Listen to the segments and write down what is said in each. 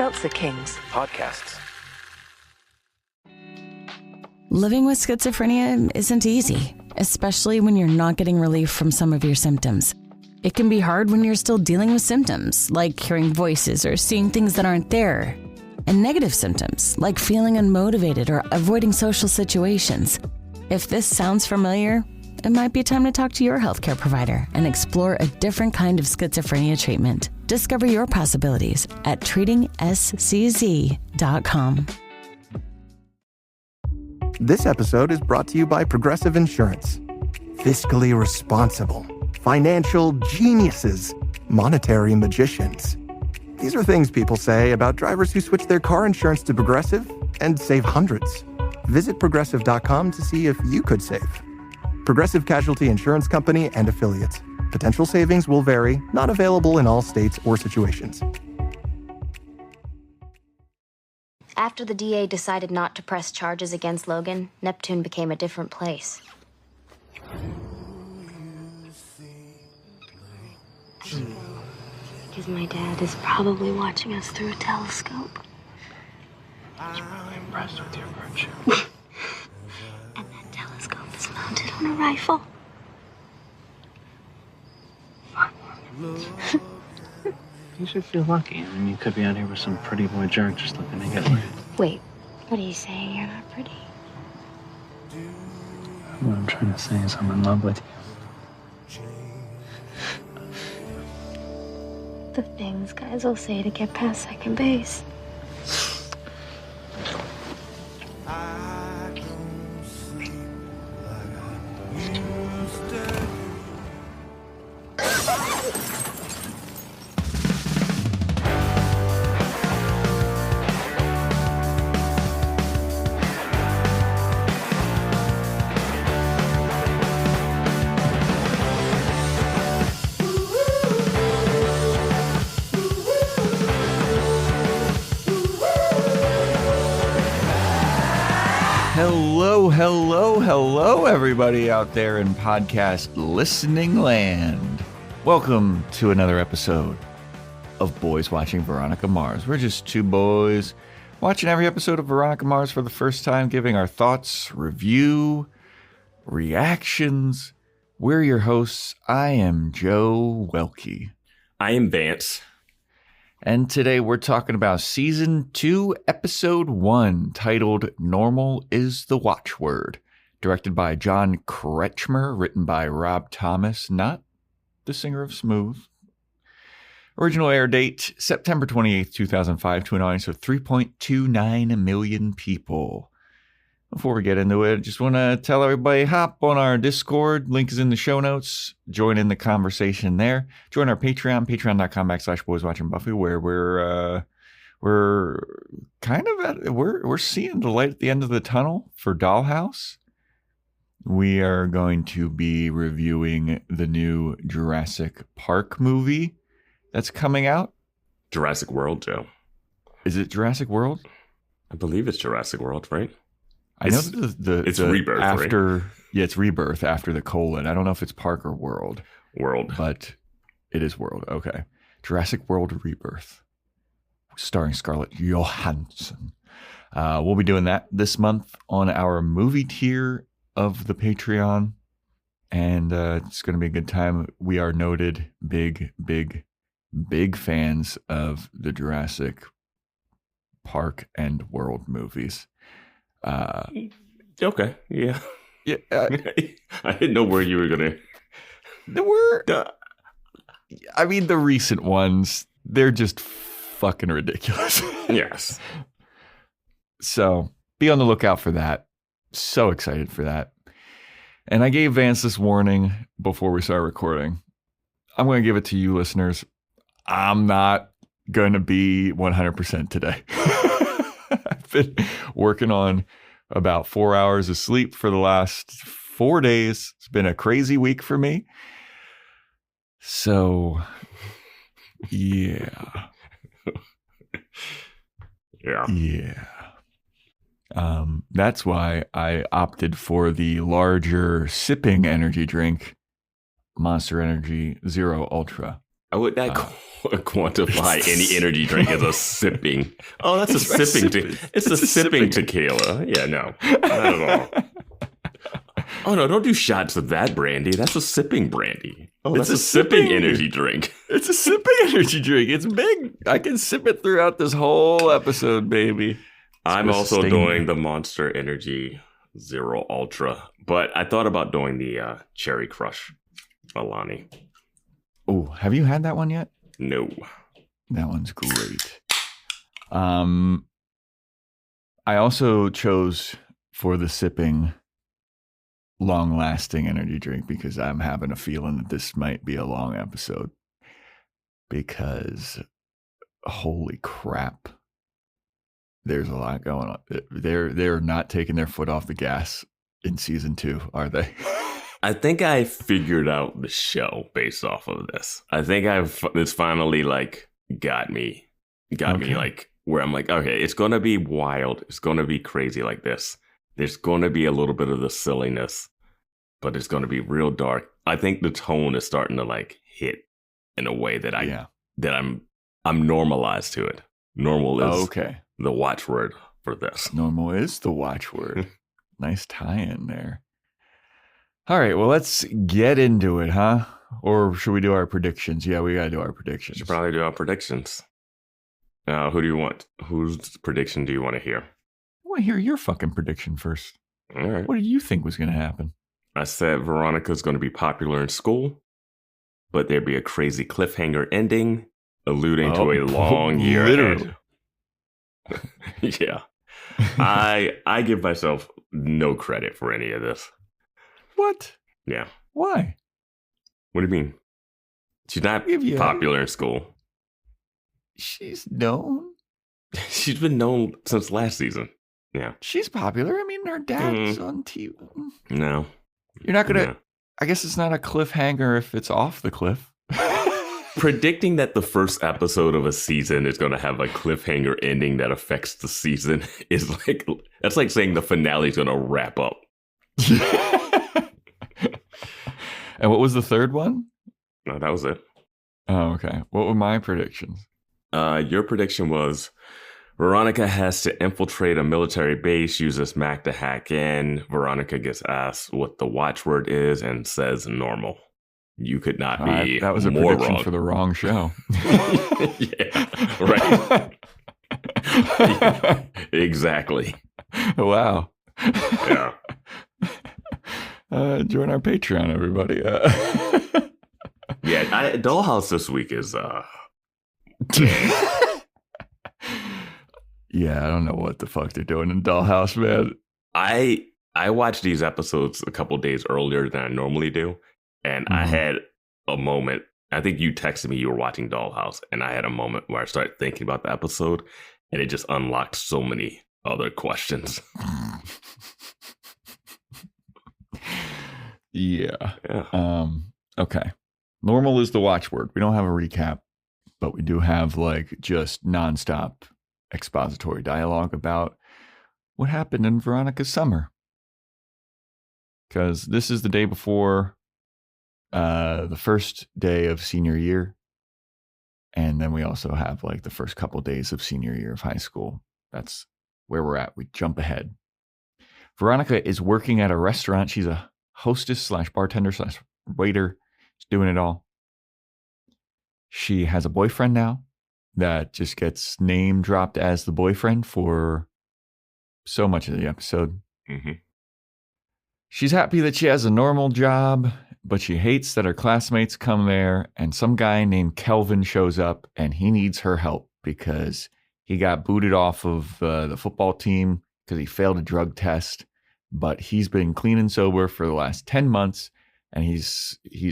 Seltzer Kings. Podcasts. Living with schizophrenia isn't easy, especially when you're not getting relief from some of your symptoms. It can be hard when you're still dealing with symptoms, like hearing voices or seeing things that aren't there. And negative symptoms, like feeling unmotivated or avoiding social situations. If this sounds familiar, it might be time to talk to your healthcare provider and explore a different kind of schizophrenia treatment. Discover your possibilities at treatingscz.com. This episode is brought to you by Progressive Insurance. Fiscally responsible, financial geniuses, monetary magicians. These are things people say about drivers who switch their car insurance to Progressive and save hundreds. Visit Progressive.com to see if you could save. Progressive Casualty Insurance Company and Affiliates. Potential savings will vary, not available in all states or situations. After the DA decided not to press charges against Logan, Neptune became a different place. Because my dad is probably watching us through a telescope. He's really impressed with your virtue. And that telescope is mounted on a rifle. You should feel lucky. I mean, you could be out here with some pretty boy jerk just looking to get laid. Wait, what are you saying? You're not pretty? What I'm trying to say is I'm in love with you. The things guys will say to get past second base. Hello, everybody out there in podcast listening land. Welcome to another episode of Boys Watching Veronica Mars. We're just two boys watching every episode of Veronica Mars for the first time, giving our thoughts, review, reactions. We're your hosts. I am Joe Welke. I am Vance. And today we're talking about Season 2, Episode 1, titled Normal is the Watchword, directed by John Kretschmer, written by Rob Thomas, not the singer of Smooth. Original air date, September 28th, 2005, to an audience of 3.29 million people. Before we get into it, I just want to tell everybody, hop on our Discord. Link is in the show notes. Join in the conversation there. Join our Patreon, patreon.com/boyswatchingbuffy, where we're kind of we're seeing the light at the end of the tunnel for Dollhouse. We are going to be reviewing the new Jurassic Park movie that's coming out. Jurassic World, Joe. Is it Jurassic World? I believe it's Jurassic World, right? I know that it's Rebirth, after, right? Yeah, it's Rebirth after the colon. I don't know if it's Park or World. World. But it is World. Okay. Jurassic World Rebirth, starring Scarlett Johansson. We'll be doing that this month on our movie tier of the Patreon. And it's going to be a good time. We are noted big fans of the Jurassic Park and World movies. Okay, yeah. I didn't know where you were gonna. The recent ones, they're just fucking ridiculous. Yes. So be on the lookout for that. So excited for that. And I gave Vance this warning before we started recording. I'm going to give it to you, listeners. I'm not going to be 100% today. I've been working on about 4 hours of sleep for the last 4 days. It's been a crazy week for me. So, yeah. Yeah. That's why I opted for the larger sipping energy drink, Monster Energy Zero Ultra. I would not quantify any energy drink as a sipping. Oh, that's a sipping. It's a sipping tequila. Yeah, no, not at all. Oh no, don't do shots of that brandy. That's a sipping brandy. Oh, that's a sipping energy drink. It's a sipping energy drink. It's big. I can sip it throughout this whole episode, baby. I'm also doing the Monster Energy Zero Ultra, but I thought about doing the Cherry Crush Alani. Oh, have you had that one yet? No. That one's great. I also chose for the sipping long-lasting energy drink because I'm having a feeling that this might be a long episode because holy crap, there's a lot going on. They're not taking their foot off the gas in season 2, are they? I think I figured out the show based off of this. I think it's finally like got me like where I'm like, okay, it's going to be wild. It's going to be crazy like this. There's going to be a little bit of the silliness, but it's going to be real dark. I think the tone is starting to like hit in a way that I'm normalized to it. Normal is the watchword for this. Normal is the watchword. Nice tie-in there. All right, well, let's get into it, huh? Or should we do our predictions? Yeah, we got to do our predictions. Should probably do our predictions. Who do you want? Whose prediction do you want to hear? I want to hear your fucking prediction first. All right. What did you think was going to happen? I said Veronica's going to be popular in school, but there'd be a crazy cliffhanger ending, alluding to a long year literally. ahead. Yeah. I give myself no credit for any of this. What? Yeah. Why? What do you mean? She's not popular in school. She's known. She's been known since last season. Yeah. She's popular. I mean, her dad's on TV. No. You're not going to... I guess it's not a cliffhanger if it's off the cliff. Predicting that the first episode of a season is going to have a cliffhanger ending that affects the season is like... That's like saying the finale is going to wrap up. And what was the third one? No, that was it. Oh, okay. What were my predictions? Your prediction was Veronica has to infiltrate a military base, uses Mac to hack in. Veronica gets asked what the watchword is and says normal. You could not be that was a more prediction wrong. For the wrong show. Yeah, right. Yeah, exactly. Wow. Yeah. Join our Patreon, everybody. Yeah, Dollhouse this week is... Yeah, I don't know what the fuck they're doing in Dollhouse, man. I watched these episodes a couple days earlier than I normally do, and I had a moment. I think you texted me you were watching Dollhouse, and I had a moment where I started thinking about the episode, and it just unlocked so many other questions. Yeah. Okay. Normal is the watchword. We don't have a recap, but we do have like just nonstop expository dialogue about what happened in Veronica's summer. Because this is the day before the first day of senior year. And then we also have like the first couple days of senior year of high school. That's where we're at. We jump ahead. Veronica is working at a restaurant. She's a hostess / bartender / waiter. She's doing it all. She has a boyfriend now that just gets name dropped as the boyfriend for so much of the episode. Mm-hmm. She's happy that she has a normal job, but she hates that her classmates come there and some guy named Kelvin shows up and he needs her help because he got booted off of the football team because he failed a drug test, but he's been clean and sober for the last 10 months and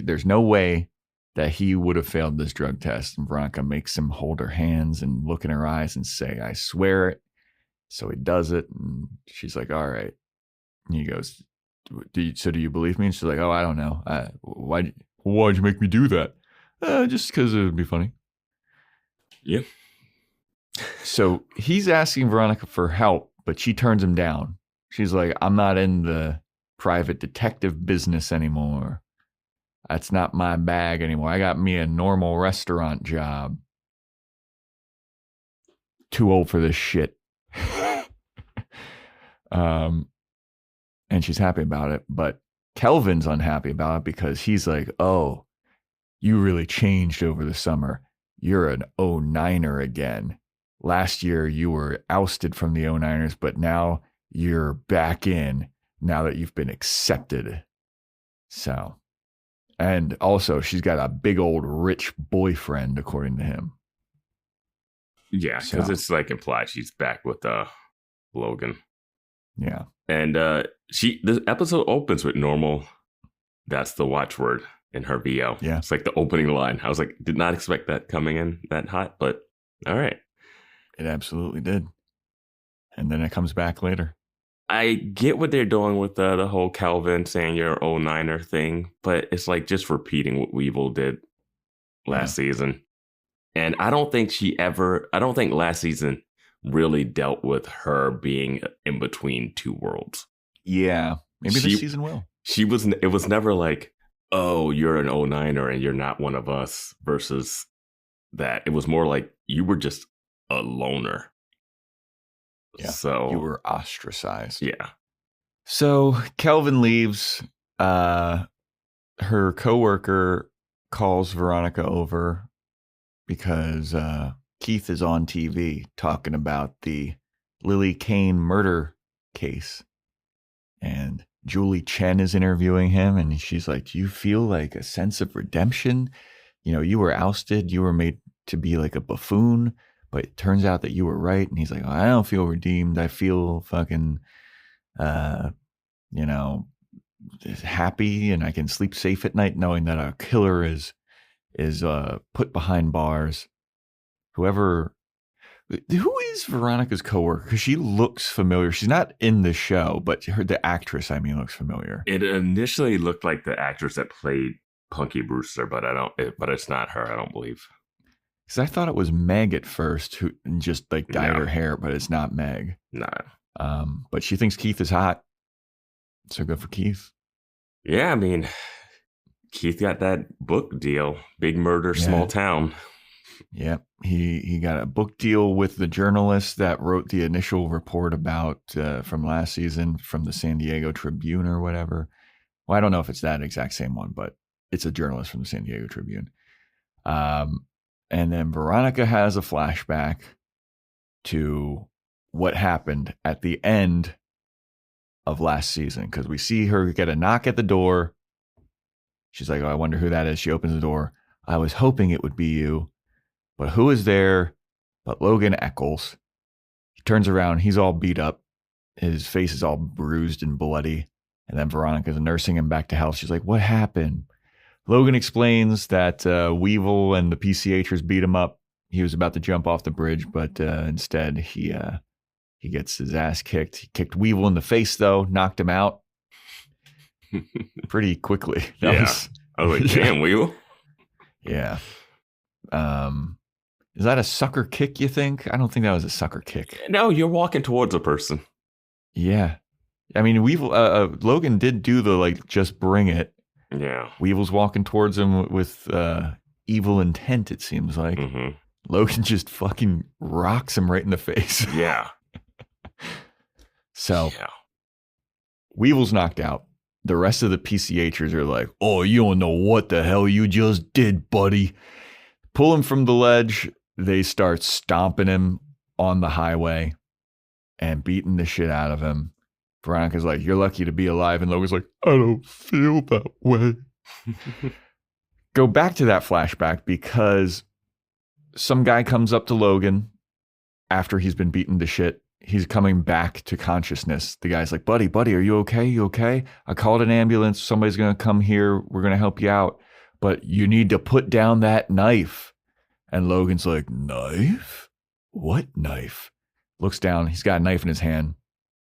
there's no way that he would have failed this drug test. And Veronica makes him hold her hands and look in her eyes and say, I swear it. So he does it. And she's like, all right. And he goes, do you believe me? And she's like, oh, I don't know. Why'd you make me do that? Just because it would be funny. Yeah. So he's asking Veronica for help, but she turns him down. She's like, I'm not in the private detective business anymore. That's not my bag anymore. I got me a normal restaurant job. Too old for this shit. And she's happy about it, but Kelvin's unhappy about it because he's like, oh, you really changed over the summer. You're an 09er again. Last year you were ousted from the 09ers, but now you're back in now that you've been accepted. So, and also she's got a big old rich boyfriend, according to him. Yeah, because it's like implied she's back with Logan. Yeah. And the episode opens with normal. That's the watchword in her VO. Yeah. It's like the opening line. I was like, did not expect that coming in that hot, but all right. It absolutely did. And then it comes back later. I get what they're doing with the whole Calvin saying you're 09er thing, but it's like just repeating what Weevil did last season. And I don't think last season really dealt with her being in between two worlds. Yeah. Maybe this season will. It was never like, oh, you're an 09er and you're not one of us versus that. It was more like you were just a loner. Yeah. So you were ostracized. Yeah. So Kelvin leaves. Her coworker calls Veronica over because Keith is on TV talking about the Lily Kane murder case. And Julie Chen is interviewing him, and she's like, do you feel like a sense of redemption? You know, you were ousted. You were made to be like a buffoon, but it turns out that you were right. And he's like, I don't feel redeemed. I feel fucking, happy, and I can sleep safe at night knowing that a killer is put behind bars. Who is Veronica's coworker? Because she looks familiar. She's not in the show, but the actress, looks familiar. It initially looked like the actress that played Punky Brewster, but but it's not her, I don't believe. Because I thought it was Meg at first, who just like dyed her hair, but it's not Meg. Nah. But she thinks Keith is hot. So good for Keith. Yeah, I mean, Keith got that book deal. Big Murder, Small Town. Yep. He got a book deal with the journalist that wrote the initial report about from last season from the San Diego Tribune or whatever. Well, I don't know if it's that exact same one, but it's a journalist from the San Diego Tribune. And then Veronica has a flashback to what happened at the end of last season, because we see her get a knock at the door. She's like, oh, I wonder who that is. She opens the door. I was hoping it would be you. But who is there but Logan Eccles? He turns around. He's all beat up. His face is all bruised and bloody. And then Veronica's nursing him back to health. She's like, what happened? Logan explains that Weevil and the PCH'ers beat him up. He was about to jump off the bridge, but instead he gets his ass kicked. He kicked Weevil in the face, though, knocked him out pretty quickly. I was like, damn, Weevil. Yeah. Is that a sucker kick, you think? I don't think that was a sucker kick. No, you're walking towards a person. Yeah. I mean, Weevil, Logan did do the, like, just bring it. Yeah. Weevil's walking towards him with evil intent, it seems like. Mm-hmm. Logan just fucking rocks him right in the face. Yeah. So, Weevil's knocked out. The rest of the PCH'ers are like, oh, you don't know what the hell you just did, buddy. Pull him from the ledge. They start stomping him on the highway and beating the shit out of him. Veronica's like, you're lucky to be alive. And Logan's like, I don't feel that way. Go back to that flashback because some guy comes up to Logan after he's been beaten to shit. He's coming back to consciousness. The guy's like, buddy, are you okay? You okay? I called an ambulance. Somebody's going to come here. We're going to help you out. But you need to put down that knife. And Logan's like, knife? What knife? Looks down. He's got a knife in his hand.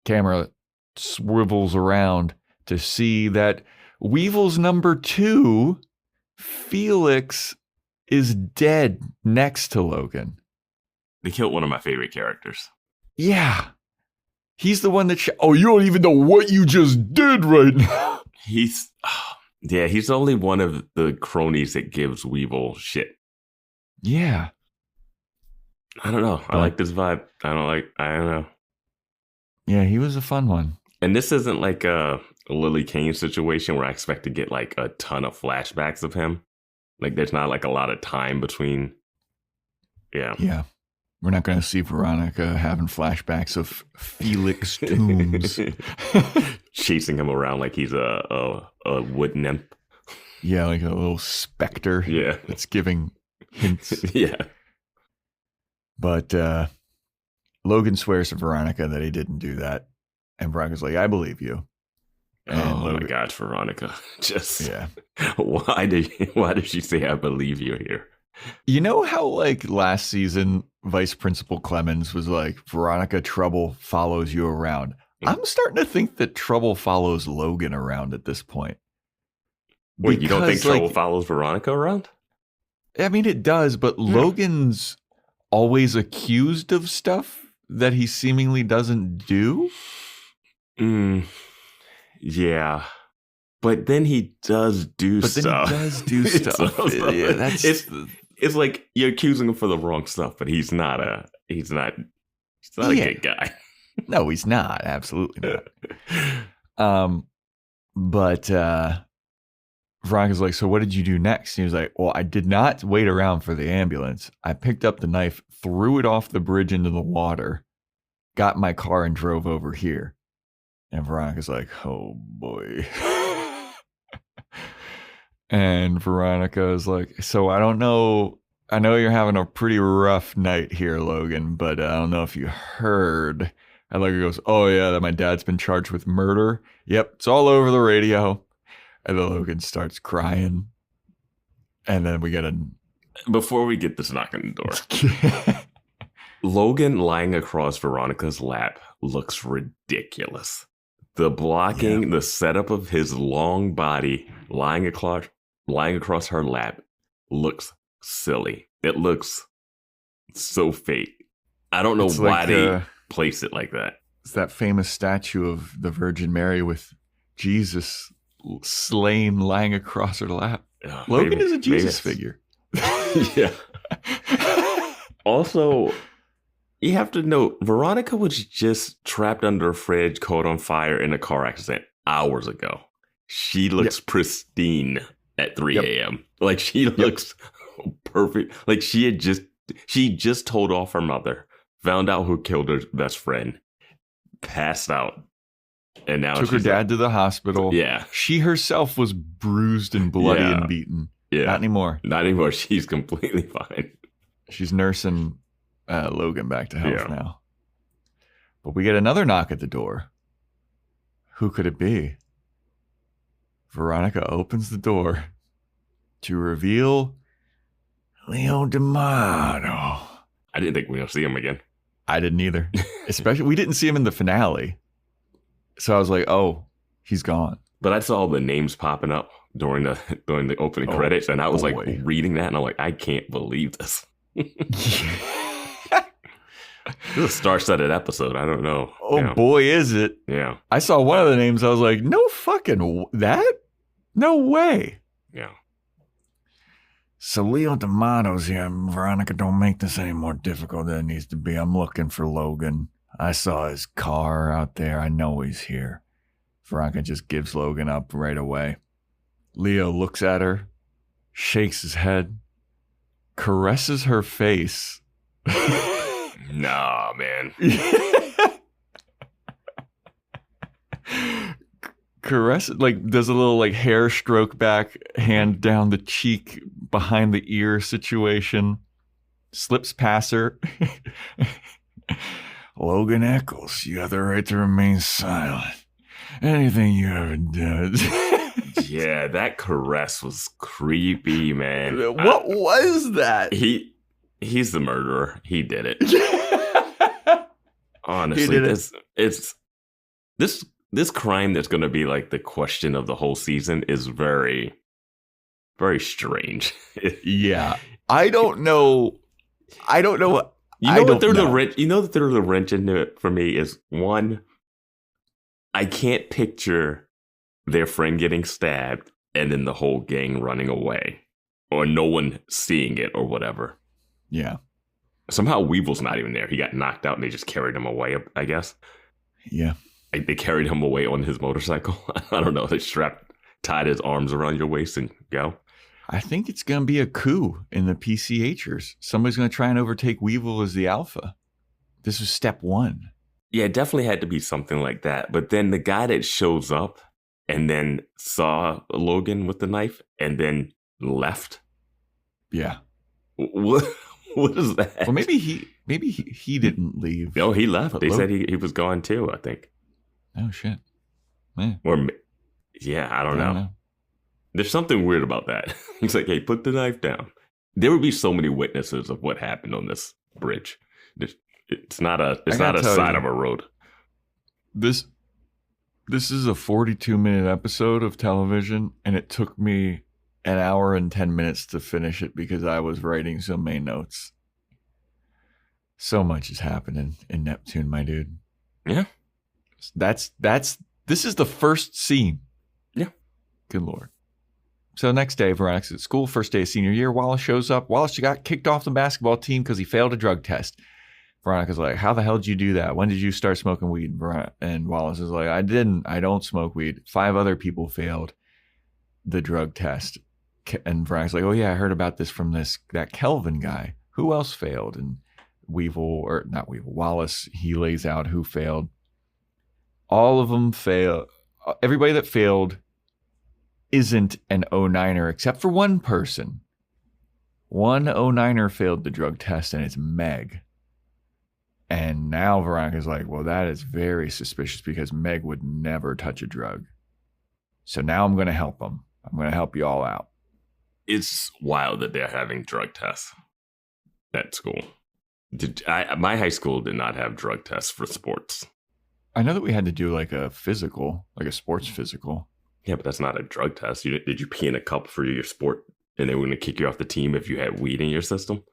Camera swivels around to see that Weevil's number 2, Felix, is dead next to Logan. They killed one of my favorite characters. Yeah. He's the one that... you don't even know what you just did right now. Yeah, he's only one of the cronies that gives Weevil shit. Yeah. I don't know. I like this vibe. I don't know. Yeah, he was a fun one. And this isn't like a Lily Kane situation where I expect to get like a ton of flashbacks of him. Like there's not like a lot of time between. Yeah. Yeah. We're not going to see Veronica having flashbacks of Felix Toombs. Chasing him around like he's a wood nymph. Yeah, like a little specter. Yeah. That's giving hints. Yeah. But Logan swears to Veronica that he didn't do that. And Veronica's like, I believe you. And my gosh, Veronica. Just yeah. Why did she say I believe you here? You know how like last season Vice Principal Clemens was like, Veronica, trouble follows you around. I'm starting to think that trouble follows Logan around at this point. Wait, you don't think trouble follows Veronica around? I mean, it does, but Logan's always accused of stuff that he seemingly doesn't do. Yeah. But then he does do stuff. Yeah, that's it's like you're accusing him for the wrong stuff, but he's not a good guy. No, he's not. Absolutely not. But Veronica's like, so what did you do next? And he was like, well, I did not wait around for the ambulance. I picked up the knife, threw it off the bridge into the water, got my car and drove over here. And Veronica's like, oh boy. And Veronica is like, so I don't know. I know you're having a pretty rough night here, Logan, but I don't know if you heard. And Logan goes, oh yeah, that my dad's been charged with murder. Yep, it's all over the radio. And then Logan starts crying. And then we get Before we get this knock on the door. Logan lying across Veronica's lap looks ridiculous. The blocking, the setup of his long body lying across her lap looks silly. It looks so fake. I don't know why they place it like that. It's that famous statue of the Virgin Mary with Jesus slain lying across her lap. Logan is a Jesus figure. Yeah. Also, you have to note, Veronica was just trapped under a fridge, caught on fire in a car accident hours ago. She looks pristine at 3 a.m. Like she looks perfect. Like she just told off her mother, found out who killed her best friend, passed out, and now took her dad to the hospital. Yeah. She herself was bruised and bloody and beaten. Yeah. Not anymore. Not anymore. She's completely fine. She's nursing Logan back to health now. But we get another knock at the door. Who could it be? Veronica opens the door to reveal Leo D'Amato. I didn't think we would see him again. I didn't either. Especially, we didn't see him in the finale. So I was like, oh, he's gone. But I saw the names popping up during the opening credits, and I was like reading that, and I'm like, I can't believe this. This is a star-studded episode. I don't know. Oh, boy, is it. Yeah. I saw one of the names. I was like, no fucking that? No way. Yeah. So Leo D'Amato's here. Veronica, don't make this any more difficult than it needs to be. I'm looking for Logan. I saw his car out there. I know he's here. Veronica just gives Logan up right away. Leo looks at her, shakes his head, caresses her face. Nah, man. Caress, like, does a little like hair stroke back, hand down the cheek, behind the ear situation. Slips past her. Logan Eccles, you have the right to remain silent. Anything you ever did. Yeah, that caress was creepy, man. What was that? He's the murderer. He did it. Honestly, this crime that's going to be like the question of the whole season is very, very strange. Yeah, I don't know. You know that they're the wrench into it for me is one. I can't picture their friend getting stabbed and then the whole gang running away, or no one seeing it or whatever. Yeah. Somehow Weevil's not even there. He got knocked out and they just carried him away, I guess. Yeah. Like they carried him away on his motorcycle. I don't know. They tied his arms around your waist and go. I think it's going to be a coup in the PCH'ers. Somebody's going to try and overtake Weevil as the alpha. This was step 1. Yeah, it definitely had to be something like that. But then the guy that shows up and then saw Logan with the knife and then left. Yeah. What is that? Well, maybe he didn't leave. No, he left. But They said he was gone too, I think. Oh, shit. Man. Or, yeah, I don't know. There's something weird about that. He's like, hey, put the knife down. There would be so many witnesses of what happened on this bridge. It's not a side of a road. This is a 42-minute episode of television, and it took me an hour and 10 minutes to finish it because I was writing so many notes. So much is happening in Neptune, my dude. Yeah. This is the first scene. Yeah. Good Lord. So next day, Veronica's at school, first day of senior year. Wallace shows up. Wallace got kicked off the basketball team because he failed a drug test. Veronica's like, how the hell did you do that? When did you start smoking weed? And Wallace is like, I didn't. I don't smoke weed. 5 other people failed the drug test. And Veronica's like, oh yeah, I heard about this from that Kelvin guy. Who else failed? And Wallace, he lays out who failed. All of them failed. Everybody that failed isn't an 09er except for one person. One 09er failed the drug test, and it's Meg. And now Veronica's like, well, that is very suspicious because Meg would never touch a drug. So now I'm going to help them. I'm going to help you all out. It's wild that they're having drug tests at school. My high school did not have drug tests for sports. I know that we had to do like a physical, like a sports physical. Yeah, but that's not a drug test. Did you pee in a cup for your sport and they were going to kick you off the team if you had weed in your system?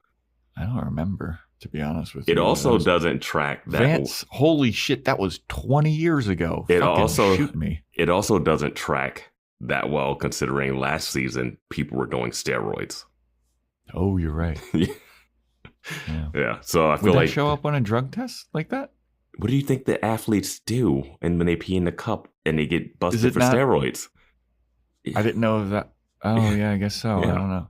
I don't remember, to be honest with you. It also doesn't track that. Vance, holy shit, that was 20 years ago. Shoot me. It also doesn't track that well considering last season people were doing steroids. Oh, you're right. Yeah. So I feel Would like that show up on a drug test like that? What do you think the athletes do? And when they pee in the cup and they get busted for steroids? I didn't know of that. Oh yeah, I guess so. Yeah. I don't know.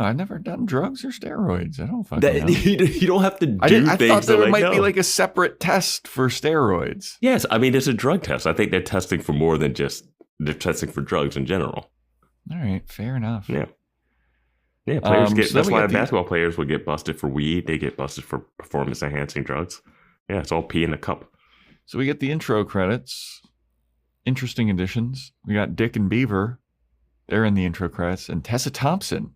I've never done drugs or steroids. I don't fucking know. You don't have to do things. I thought there might be like a separate test for steroids. Yes, I mean it's a drug test. I think they're testing for more than just they're testing for drugs in general. All right, fair enough. Yeah. Yeah, players get. So that's why basketball players would get busted for weed. They get busted for performance enhancing drugs. Yeah, it's all pee in a cup. So we get the intro credits. Interesting additions. We got Dick and Beaver. They're in the intro credits, and Tessa Thompson,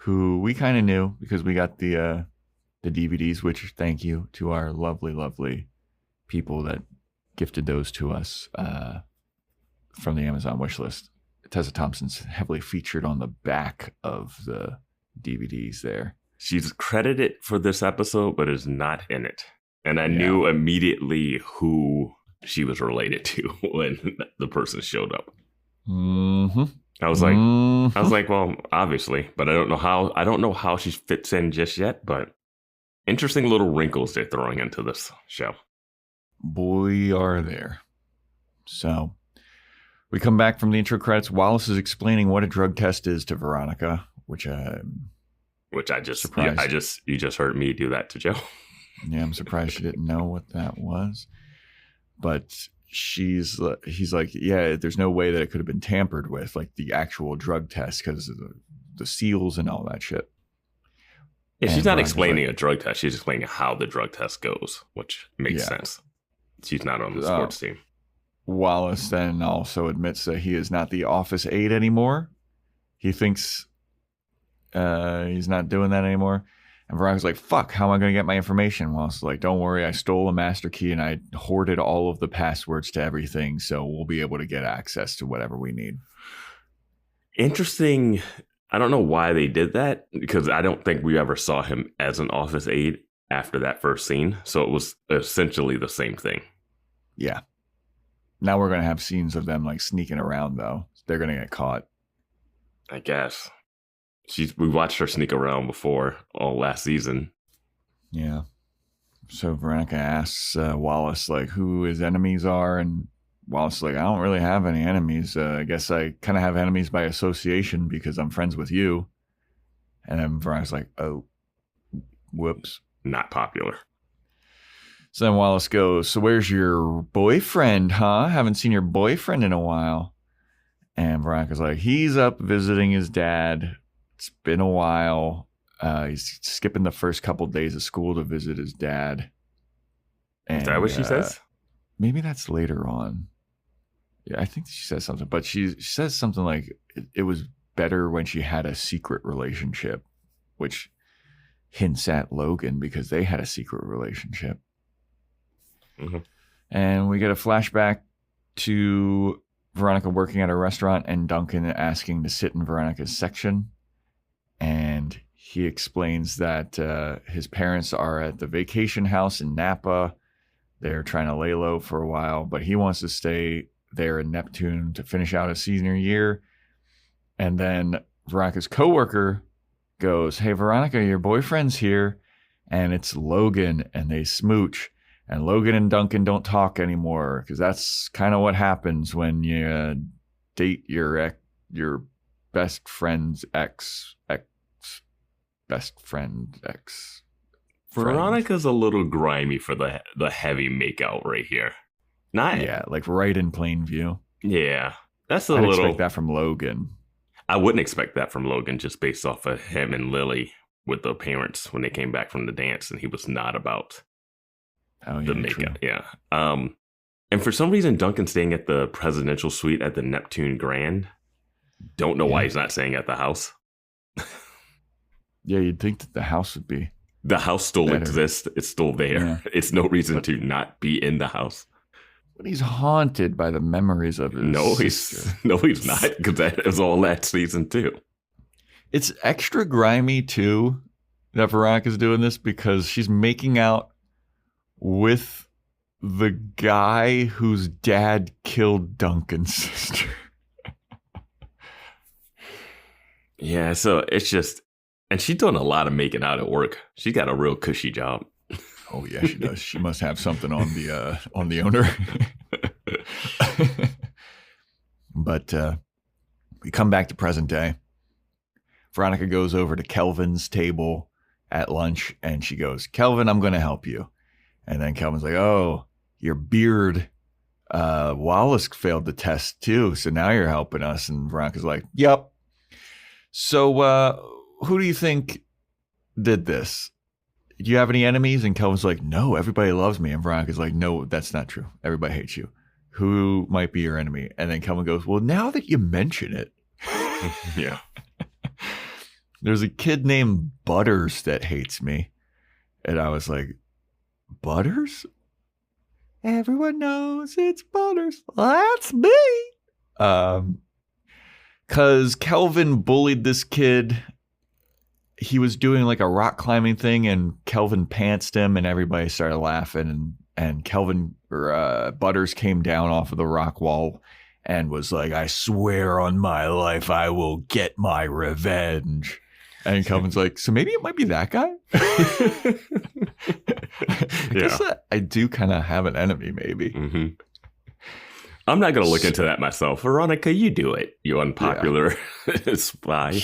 who we kind of knew because we got the DVDs. Which thank you to our lovely, lovely people that gifted those to us from the Amazon wish list. Tessa Thompson's heavily featured on the back of the DVDs there. She's credited for this episode, but is not in it. And I knew immediately who she was related to when the person showed up. Mm-hmm. I was like, well, obviously, but I don't know how she fits in just yet, but interesting little wrinkles they're throwing into this show. Boy, are there. So we come back from the intro credits. Wallace is explaining what a drug test is to Veronica, which I just surprised. You just heard me do that to Joe. Yeah, I'm surprised she didn't know what that was. But he's like, yeah, there's no way that it could have been tampered with, like the actual drug test, because of the seals and all that shit. Yeah, she's not explaining a drug test. She's explaining how the drug test goes, which makes sense. She's not on the sports team. Wallace then also admits that he is not the office aide anymore. He thinks he's not doing that anymore. And Veronica's like, fuck, how am I going to get my information? Wallace is like, don't worry, I stole a master key and I hoarded all of the passwords to everything, so we'll be able to get access to whatever we need. Interesting. I don't know why they did that, because I don't think we ever saw him as an office aide after that first scene. So it was essentially the same thing. Yeah. Now we're going to have scenes of them like sneaking around, though. they're going to get caught. I guess. We watched her sneak around before all last season. Yeah. So Veronica asks Wallace, like, who his enemies are. And Wallace is like, I don't really have any enemies. I guess I kind of have enemies by association because I'm friends with you. And then Veronica's like, oh, whoops. Not popular. So then Wallace goes, so where's your boyfriend, huh? Haven't seen your boyfriend in a while. And Veronica's like, he's up visiting his dad. It's been a while. He's skipping the first couple days of school to visit his dad. And, is that what she says? Maybe that's later on. Yeah, I think she says something. But she says something like, it was better when she had a secret relationship, which hints at Logan because they had a secret relationship. Mm-hmm. And we get a flashback to Veronica working at a restaurant and Duncan asking to sit in Veronica's section. And he explains that his parents are at the vacation house in Napa. They're trying to lay low for a while, but he wants to stay there in Neptune to finish out his senior year. And then Veronica's coworker goes, hey, Veronica, your boyfriend's here. And it's Logan, and they smooch. And Logan and Duncan don't talk anymore because that's kind of what happens when you date your best friend's ex best friend ex. Veronica's a little grimy for the heavy makeout right here. Yeah, like right in plain view. Yeah, that's I'd expect that from Logan. I wouldn't expect that from Logan just based off of him and Lily with the parents when they came back from the dance, and he was not about the makeup. True. Yeah. And for some reason, Duncan's staying at the presidential suite at the Neptune Grand. Don't know why he's not staying at the house. Yeah, you'd think that the house would be. The house still exists. It's still there. Yeah. It's no reason to not be in the house. But he's haunted by the memories of his sister. He's not, because that was all last season too. It's extra grimy too that Veronica's doing this because she's making out with the guy whose dad killed Duncan's sister. Yeah, so it's just, and she's doing a lot of making out at work. She's got a real cushy job. Oh yeah, she does. She must have something on the owner. But we come back to present day. Veronica goes over to Kelvin's table at lunch, and she goes, Kelvin, I'm going to help you. And then Kelvin's like, oh, your beard. Wallace failed the test too, so now you're helping us. And Veronica's like, yep. So who do you think did this? Do you have any enemies? And Kelvin's like, no, everybody loves me. And Veronica's like, no, that's not true. Everybody hates you. Who might be your enemy? And then Kelvin goes, well, now that you mention it. Yeah. There's a kid named Butters that hates me. And I was like, Butters? Everyone knows it's Butters. That's me. Because Kelvin bullied this kid. He was doing like a rock climbing thing, and Kelvin pantsed him, and everybody started laughing. And Kelvin or Butters came down off of the rock wall and was like, I swear on my life, I will get my revenge. And Kelvin's like, so maybe it might be that guy? I guess I do kind of have an enemy, maybe. Mm-hmm. I'm not going to look into that myself. Veronica, you do it, you unpopular spy.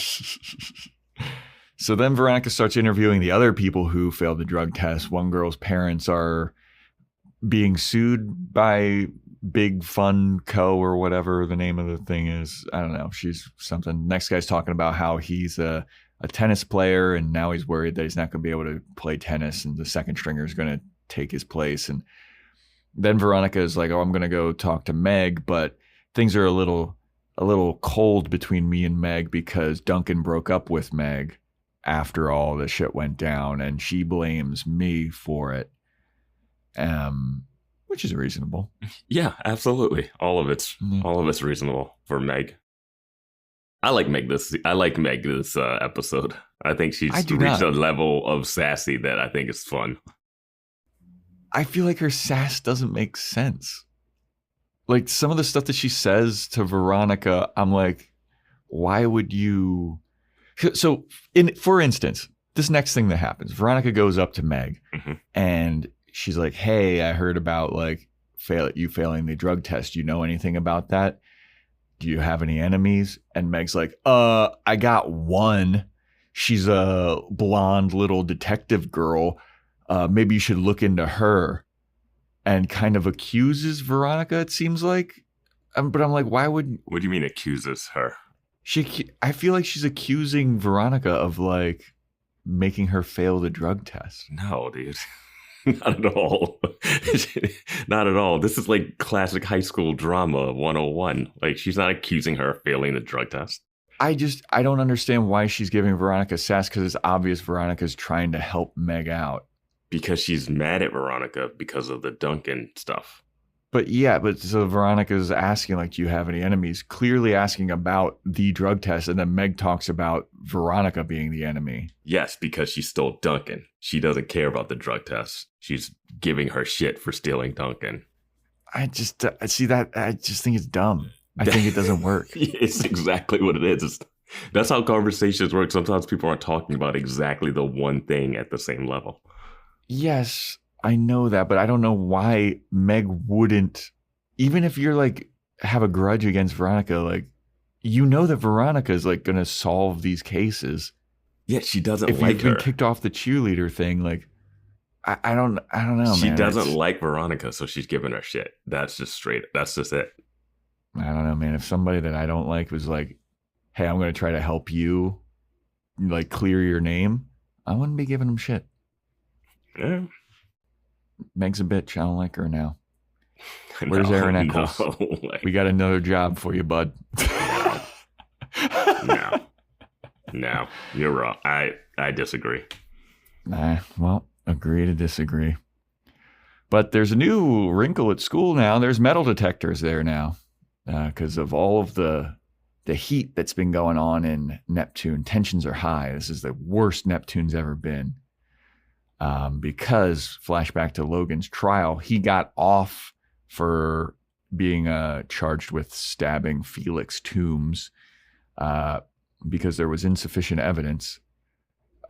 So then Veronica starts interviewing the other people who failed the drug test. One girl's parents are being sued by Big Fun Co. or whatever the name of the thing is. I don't know. She's something. Next guy's talking about how he's a tennis player, and now he's worried that he's not going to be able to play tennis, and the second stringer is going to take his place. And then Veronica is like, oh, I'm going to go talk to Meg, but things are a little cold between me and Meg because Duncan broke up with Meg after all the shit went down, and she blames me for it, which is reasonable. Yeah, absolutely. All of it's reasonable for Meg. I like Meg this episode. I think she's reached a level of sassy that I think is fun. I feel like her sass doesn't make sense. like some of the stuff that she says to Veronica, I'm like, why would you? So, for instance, this next thing that happens, Veronica goes up to Meg and she's like, hey, I heard about like you failing the drug test. You know anything about that? Do you have any enemies? And Meg's like, I got one. She's a blonde little detective girl. Maybe you should look into her. And kind of accuses Veronica, it seems like. But I'm like, why would... What do you mean accuses her? I feel like she's accusing Veronica of like making her fail the drug test. No, dude. Not at all. Not at all. This is like classic high school drama 101. Like, she's not accusing her of failing the drug test. I don't understand why she's giving Veronica sass, because it's obvious Veronica's trying to help Meg out. Because she's mad at Veronica because of the Duncan stuff. But so Veronica's asking, like, do you have any enemies? Clearly asking about the drug test, and then Meg talks about Veronica being the enemy. Yes, because she stole Duncan. She doesn't care about the drug test. She's giving her shit for stealing Duncan. I just see that. I just think it's dumb. I think it doesn't work. It's exactly what it is. That's how conversations work. Sometimes people aren't talking about exactly the one thing at the same level. Yes, I know that, but I don't know why Meg wouldn't, even if you're like, have a grudge against Veronica, like, you know that Veronica is like going to solve these cases. Yeah, she doesn't if like you've been her. Kicked off the cheerleader thing, like, I don't know, She man. doesn't like Veronica, so she's giving her shit. That's just it. I don't know, man. If somebody that I don't like was like, hey, I'm going to try to help you, like, clear your name, I wouldn't be giving them shit. Yeah. Meg's a bitch. I don't like her now. Where's Aaron Eccles? No, like, we got another job for you, bud. No, you're wrong. I disagree. Well, agree to disagree. But there's a new wrinkle at school now. There's metal detectors there now because of all of the heat that's been going on in Neptune. Tensions are high. This is the worst Neptune's ever been. Because, flashback to Logan's trial, he got off for being charged with stabbing Felix Toombs because there was insufficient evidence.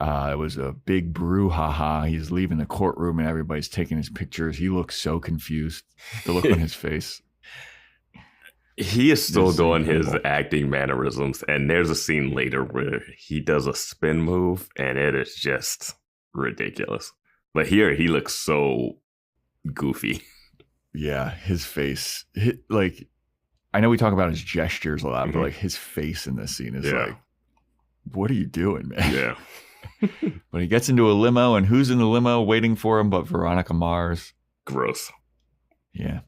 It was a big brouhaha. He's leaving the courtroom and everybody's taking his pictures. He looks so confused. The look on his face. He is still doing his acting mannerisms. And there's a scene later where he does a spin move and it is just ridiculous. But here he looks so goofy. Yeah, his face. Like, I know we talk about his gestures a lot, but like his face in this scene is like, what are you doing, man? Yeah. But he gets into a limo, and who's in the limo waiting for him but Veronica Mars? Gross. Yeah.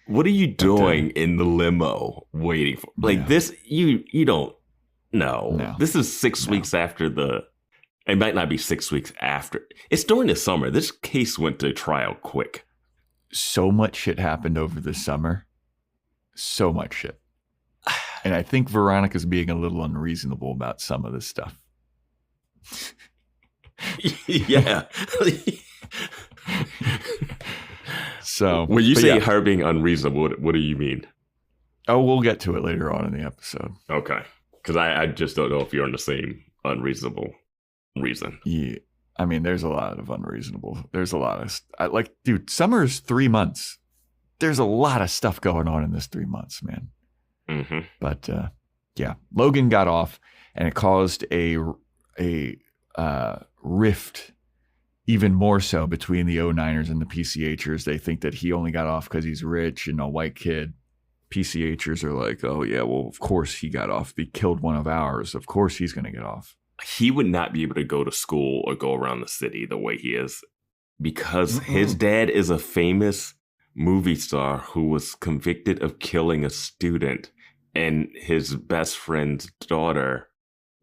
What are you doing in the limo waiting for? Like this, you don't know. No. This is 6 weeks after it might not be 6 weeks after. It's during the summer. This case went to trial quick. So much shit happened over the summer. So much shit. And I think Veronica's being a little unreasonable about some of this stuff. Yeah. So when you say her being unreasonable, what do you mean? Oh, we'll get to it later on in the episode. Okay. Because I just don't know if you're on the same unreasonable reason. Yeah. I mean, there's a lot of unreasonable. There's a lot of dude, summer's 3 months. There's a lot of stuff going on in this 3 months, man. Mm-hmm. But yeah, Logan got off, and it caused a rift, even more so, between the 09ers and the PCH'ers. They think that he only got off because he's rich and a white kid. PCH'ers are like, oh yeah, well, of course he got off. He killed one of ours. Of course he's going to get off. He would not be able to go to school or go around the city the way he is because his dad is a famous movie star who was convicted of killing a student, and his best friend's daughter,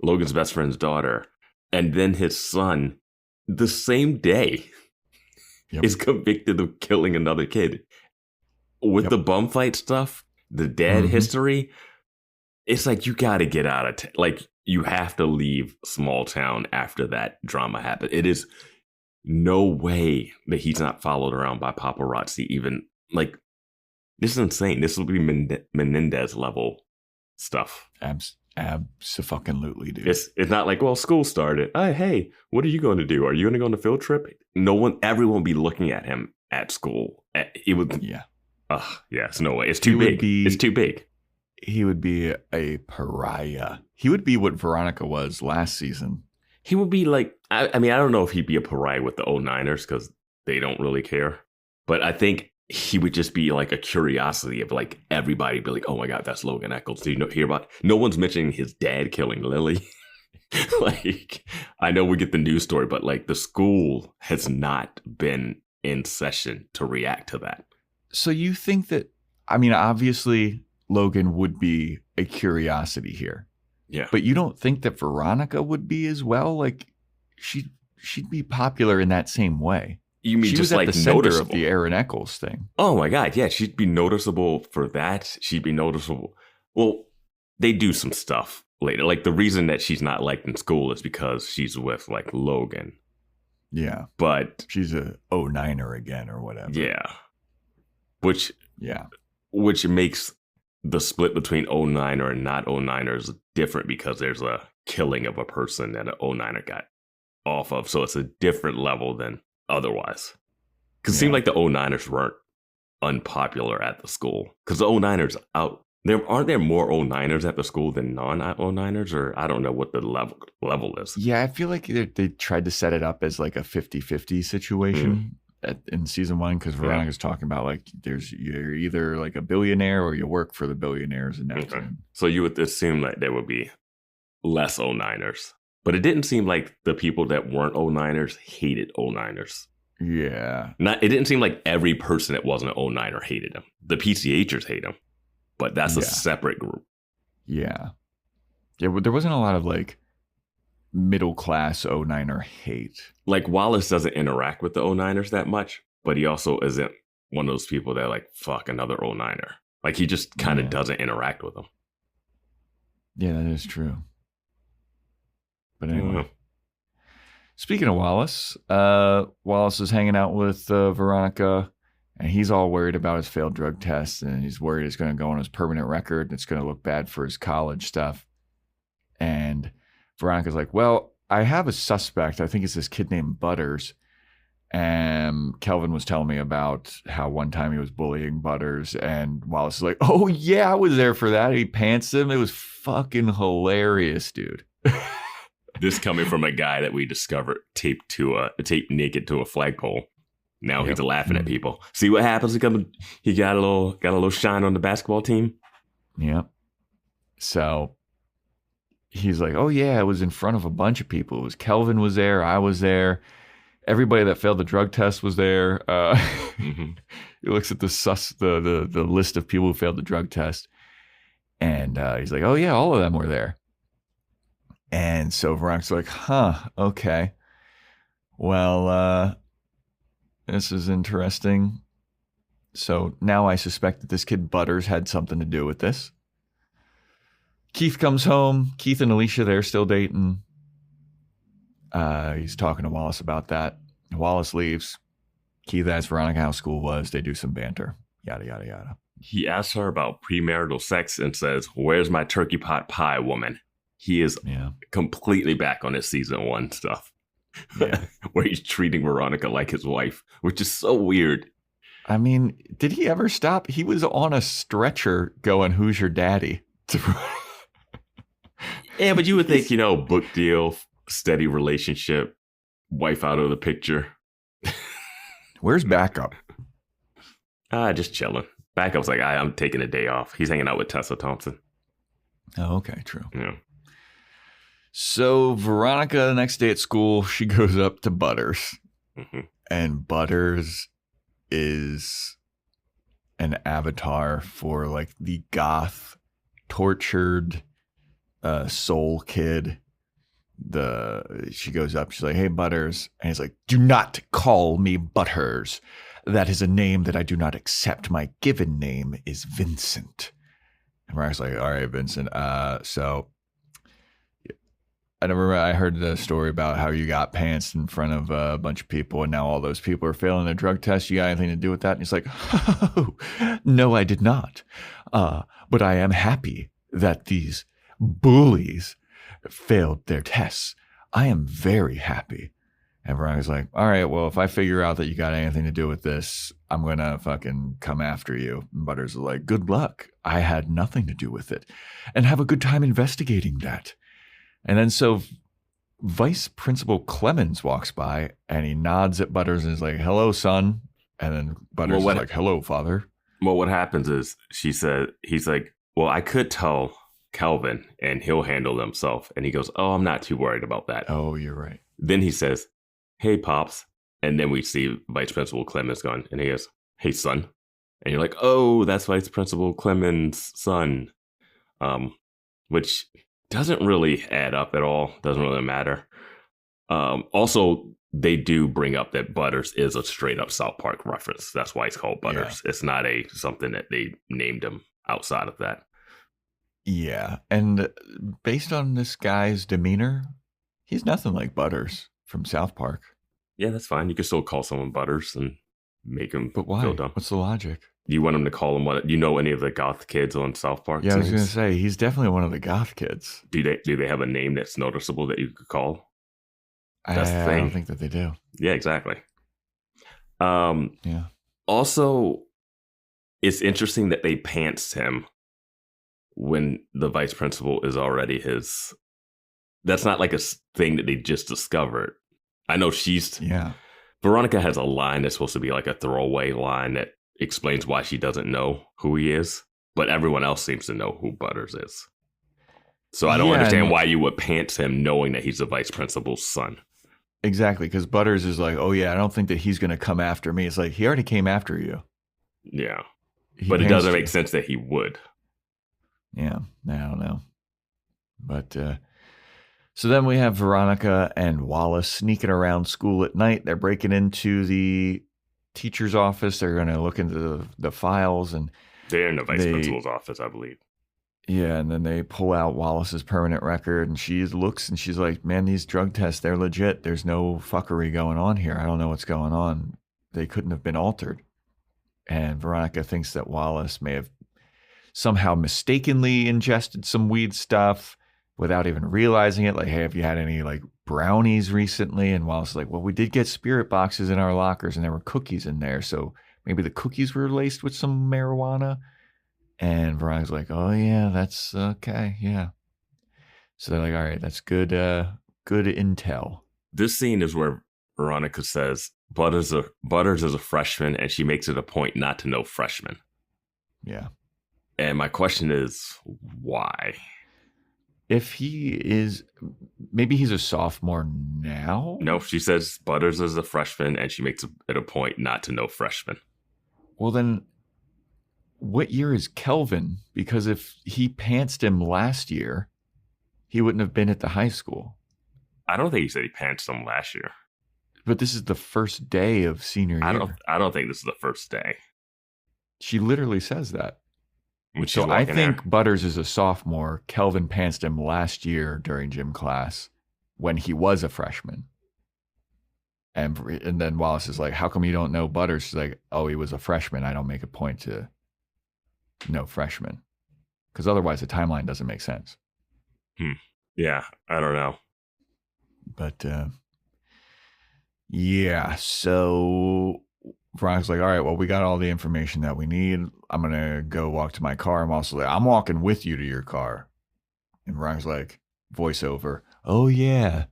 Logan's best friend's daughter, and then his son, the same day, is convicted of killing another kid. With the bum fight stuff, the dad history, it's like you got to get out of like you have to leave small town after that drama happened. It is no way that he's not followed around by paparazzi. Even like This is insane. This will be Menendez level stuff. Abso-fucking-lutely, dude. It's not like, well, school started. Hey, what are you going to do? Are you going to go on a field trip? Everyone will be looking at him at school. It would. Yeah. It's no way. It's too big. It's too big. He would be a pariah. He would be what Veronica was last season. He would be like, I mean, I don't know if he'd be a pariah with the 09ers because they don't really care. But I think he would just be like a curiosity of like everybody be like, oh my God, that's Logan Eccles. Do you hear about? No one's mentioning his dad killing Lily. Like, I know we get the news story, but like the school has not been in session to react to that. So you think that, I mean, obviously Logan would be a curiosity here. Yeah. But you don't think that Veronica would be as well? Like she'd be popular in that same way. You mean she just was at like the center noticeable? Of the Aaron Eccles thing. Oh my God, yeah, she'd be noticeable for that. She'd be noticeable. Well, they do some stuff later. Like the reason that she's not liked in school is because she's with like Logan. Yeah, but she's a 09er again or whatever. Yeah, which makes the split between 09er and not 09ers different because there's a killing of a person that an 09er got off of, so it's a different level than otherwise. Because it seemed like the 09ers weren't unpopular at the school. Because the 09ers aren't there more 09ers at the school than non-09ers? Or I don't know what the level is. Yeah, I feel like they tried to set it up as like a 50-50 situation in season 1. Because Veronica's talking about like you're either like a billionaire or you work for the billionaires in Neptune. So you would assume that there would be less 09ers. But it didn't seem like the people that weren't 09ers hated 09ers. Yeah. It didn't seem like every person that wasn't an 09er hated him. The PCH'ers hate him, but that's a separate group. Yeah. Yeah, but there wasn't a lot of like middle class 09er hate. Like Wallace doesn't interact with the 09ers that much, but he also isn't one of those people that like, fuck another 09er. Like he just kind of doesn't interact with them. Yeah, that is true. But anyway, speaking of Wallace, Wallace is hanging out with Veronica, and he's all worried about his failed drug test, and he's worried it's going to go on his permanent record, and it's going to look bad for his college stuff. And Veronica's like, well, I have a suspect. I think it's this kid named Butters. And Kelvin was telling me about how one time he was bullying Butters, and Wallace is like, oh, yeah, I was there for that. He pants him. It was fucking hilarious, dude. This coming from a guy that we discovered taped naked to a flagpole. Now he's laughing at people. See what happens? He got a little shine on the basketball team. Yep. So he's like, oh yeah, it was in front of a bunch of people. It was Kelvin was there. I was there. Everybody that failed the drug test was there. He looks at the list of people who failed the drug test, and he's like, oh yeah, all of them were there. And so Veronica's like, okay. Well, this is interesting. So now I suspect that this kid Butters had something to do with this. Keith comes home. Keith and Alicia, they're still dating. He's talking to Wallace about that. Wallace leaves. Keith asks Veronica how school was. They do some banter. Yada, yada, yada. He asks her about premarital sex and says, where's my turkey pot pie, woman? He is completely back on his season 1 stuff. Yeah. Where he's treating Veronica like his wife, which is so weird. I mean, did he ever stop? He was on a stretcher going, who's your daddy? Yeah, but you would think, book deal, steady relationship, wife out of the picture. Where's Backup? Just chilling. Backup's like, I'm taking a day off. He's hanging out with Tessa Thompson. Oh, okay, true. Yeah. So Veronica, the next day at school, she goes up to Butters. And Butters is an avatar for like the goth, tortured soul kid. She goes up, she's like, hey, Butters. And he's like, do not call me Butters. That is a name that I do not accept. My given name is Vincent. And Veronica's like, all right, Vincent. So I heard the story about how you got pantsed in front of a bunch of people, and now all those people are failing their drug test. You got anything to do with that? And he's like, oh, no, I did not. But I am happy that these bullies failed their tests. I am very happy. And Veronica's like, all right, well, if I figure out that you got anything to do with this, I'm going to fucking come after you. And Butters is like, good luck. I had nothing to do with it. And have a good time investigating that. And then so Vice Principal Clemens walks by and he nods at Butters and is like, hello, son. And then Butters is like, hello, father. Well, what happens is he's like, well, I could tell Calvin and he'll handle himself. And he goes, oh, I'm not too worried about that. Oh, you're right. Then he says, hey, Pops. And then we see Vice Principal Clemens gone. And he goes, hey, son. And you're like, oh, that's Vice Principal Clemens' son. Which doesn't really add up at all. Doesn't really matter. Also, they do bring up that Butters is a straight up South Park reference. That's why he's called Butters. Yeah. It's not something that they named him outside of that. Yeah. And based on this guy's demeanor, he's nothing like Butters from South Park. Yeah, that's fine. You can still call someone Butters and make him But why? feel dumb. What's the logic? You want him to call him what? You know any of the goth kids on South Park? Yeah, I was going to say, he's definitely one of the goth kids. Do they have a name that's noticeable that you could call? That's the I thing. don't think that they do. Yeah, exactly. Yeah. Also, it's interesting that they pantsed him when the vice principal is already his. That's not like a thing that they just discovered. I know Veronica has a line that's supposed to be like a throwaway line that explains why she doesn't know who he is, but everyone else seems to know who Butters is. So I don't understand why you would pants him knowing that he's the vice principal's son. Exactly, because Butters is like, oh yeah, I don't think that he's going to come after me. It's like, he already came after you. Yeah. But it doesn't make sense that he would. Yeah, I don't know. But, so then we have Veronica and Wallace sneaking around school at night. They're breaking into the teacher's office. They're going to look into the files. And they're in the vice principal's office, I believe. Yeah, and then they pull out Wallace's permanent record, and she looks, and she's like, man, these drug tests, they're legit. There's no fuckery going on here. I don't know what's going on. They couldn't have been altered. And Veronica thinks that Wallace may have somehow mistakenly ingested some weed stuff without even realizing it. Like, hey, have you had any, like, brownies recently? And Wallace is like, well, we did get spirit boxes in our lockers, and there were cookies in there, so maybe the cookies were laced with some marijuana. And Veronica's like, oh, yeah, that's okay. Yeah. So they're like, all right, that's good intel. This scene is where Veronica says Butters is a freshman, and she makes it a point not to know freshmen. Yeah. And my question is, why? If he is, maybe he's a sophomore now? No, she says Butters is a freshman, and she makes it a point not to know freshmen. Well, then what year is Kelvin? Because if he pantsed him last year, he wouldn't have been at the high school. I don't think he said he pantsed him last year. But this is the first day of senior year. I don't think this is the first day. She literally says that. So I think Butters is a sophomore. Kelvin pantsed him last year during gym class when he was a freshman. And then Wallace is like, how come you don't know Butters? She's like, oh, he was a freshman. I don't make a point to know freshman. Because otherwise the timeline doesn't make sense. Yeah, I don't know. But, yeah, so Veronica's like, all right, well, we got all the information that we need. I'm going to go walk to my car. I'm also like, I'm walking with you to your car. And Veronica's like, voiceover, oh, yeah.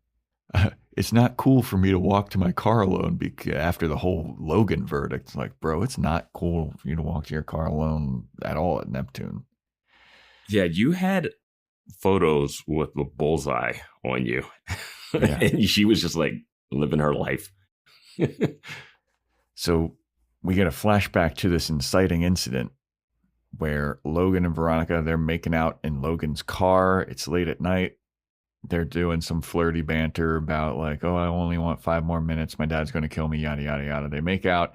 It's not cool for me to walk to my car alone after the whole Logan verdict. It's like, bro, it's not cool for you to walk to your car alone at all at Neptune. Yeah, you had photos with the bullseye on you. Yeah. And she was just like living her life. So we get a flashback to this inciting incident where Logan and Veronica, they're making out in Logan's car. It's late at night. They're doing some flirty banter about like, oh, I only want 5 more minutes. My dad's going to kill me, yada, yada, yada. They make out.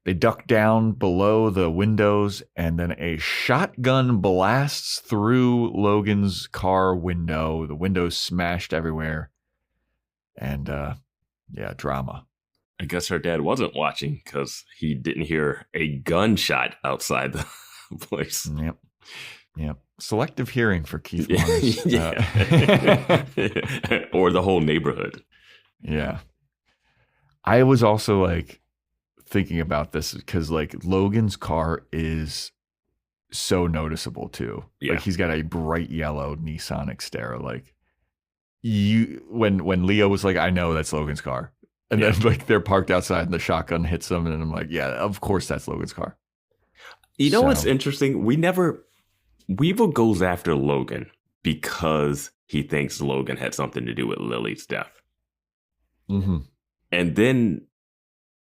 They duck down below the windows, and then a shotgun blasts through Logan's car window. The window's smashed everywhere. And, drama. I guess her dad wasn't watching because he didn't hear a gunshot outside the place. Yep. Selective hearing for Keith Mars. Or the whole neighborhood. Yeah. I was also like thinking about this because like Logan's car is so noticeable too. Yeah. Like he's got a bright yellow Nissan Xterra. Like when Leo was like, I know that's Logan's car. And then like they're parked outside and the shotgun hits them. And I'm like, yeah, of course that's Logan's car. You know what's interesting? Weevil goes after Logan because he thinks Logan had something to do with Lily's death. Mm-hmm. And then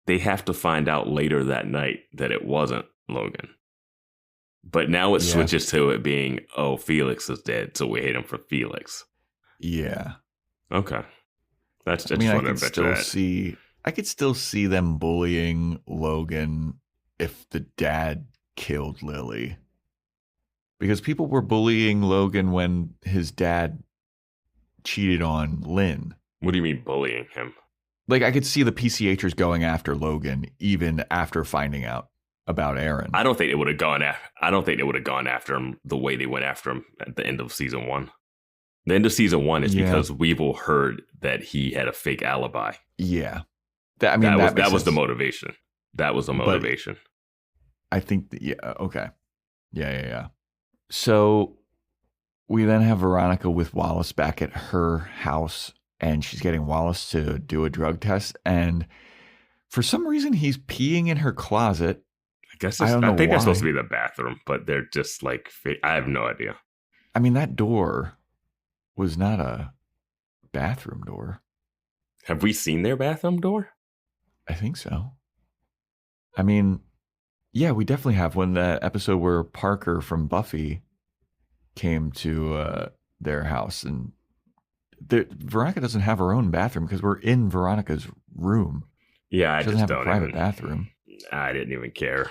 they have to find out later that night that it wasn't Logan. But now it switches to it being, oh, Felix is dead, so we hate him for Felix. Yeah. Okay. I could still see them bullying Logan if the dad killed Lily. Because people were bullying Logan when his dad cheated on Lynn. What do you mean bullying him? Like I could see the PCH'ers going after Logan even after finding out about Aaron. I don't think they would have gone after him the way they went after him at the end of season 1. The end of season 1 is because Weevil heard that he had a fake alibi. Yeah. That was the motivation. That was the motivation. But I think okay. Yeah. So we then have Veronica with Wallace back at her house, and she's getting Wallace to do a drug test. And for some reason, he's peeing in her closet. I think they're supposed to be the bathroom, but they're just like, I have no idea. I mean, that door was not a bathroom door. Have we seen their bathroom door? I think so. I mean, yeah, we definitely have. When the episode where Parker from Buffy came to their house, and Veronica doesn't have her own bathroom because we're in Veronica's room. Yeah, she doesn't have a private bathroom. I didn't even care.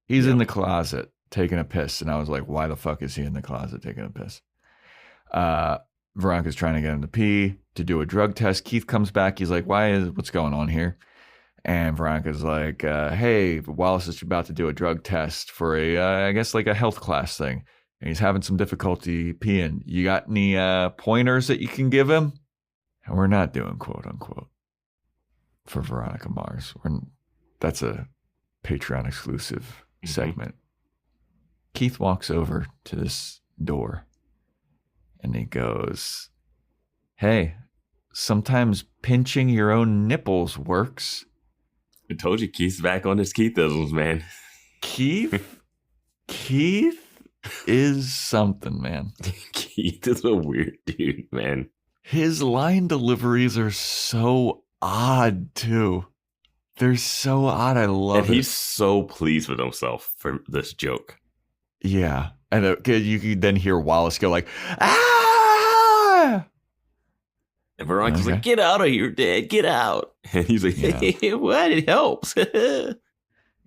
He's in the closet taking a piss, and I was like, why the fuck is he in the closet taking a piss? Veronica's trying to get him to pee to do a drug test. Keith comes back. He's like, what's going on here? And Veronica's like, hey, Wallace is about to do a drug test for I guess like a health class thing. And he's having some difficulty peeing. You got any pointers that you can give him? And we're not doing quote unquote for Veronica Mars. That's a Patreon exclusive segment. Keith walks over to this door and he goes, hey, sometimes pinching your own nipples works. I told you Keith's back on his Keithisms, man. Keith is something, man. Keith is a weird dude, man. His line deliveries are so odd, too. They're so odd. I love it. And he's so pleased with himself for this joke. Yeah. And you could then hear Wallace go like, ah! And Veronica's like, get out of here, Dad. Get out. And he's like, hey, what? It helps.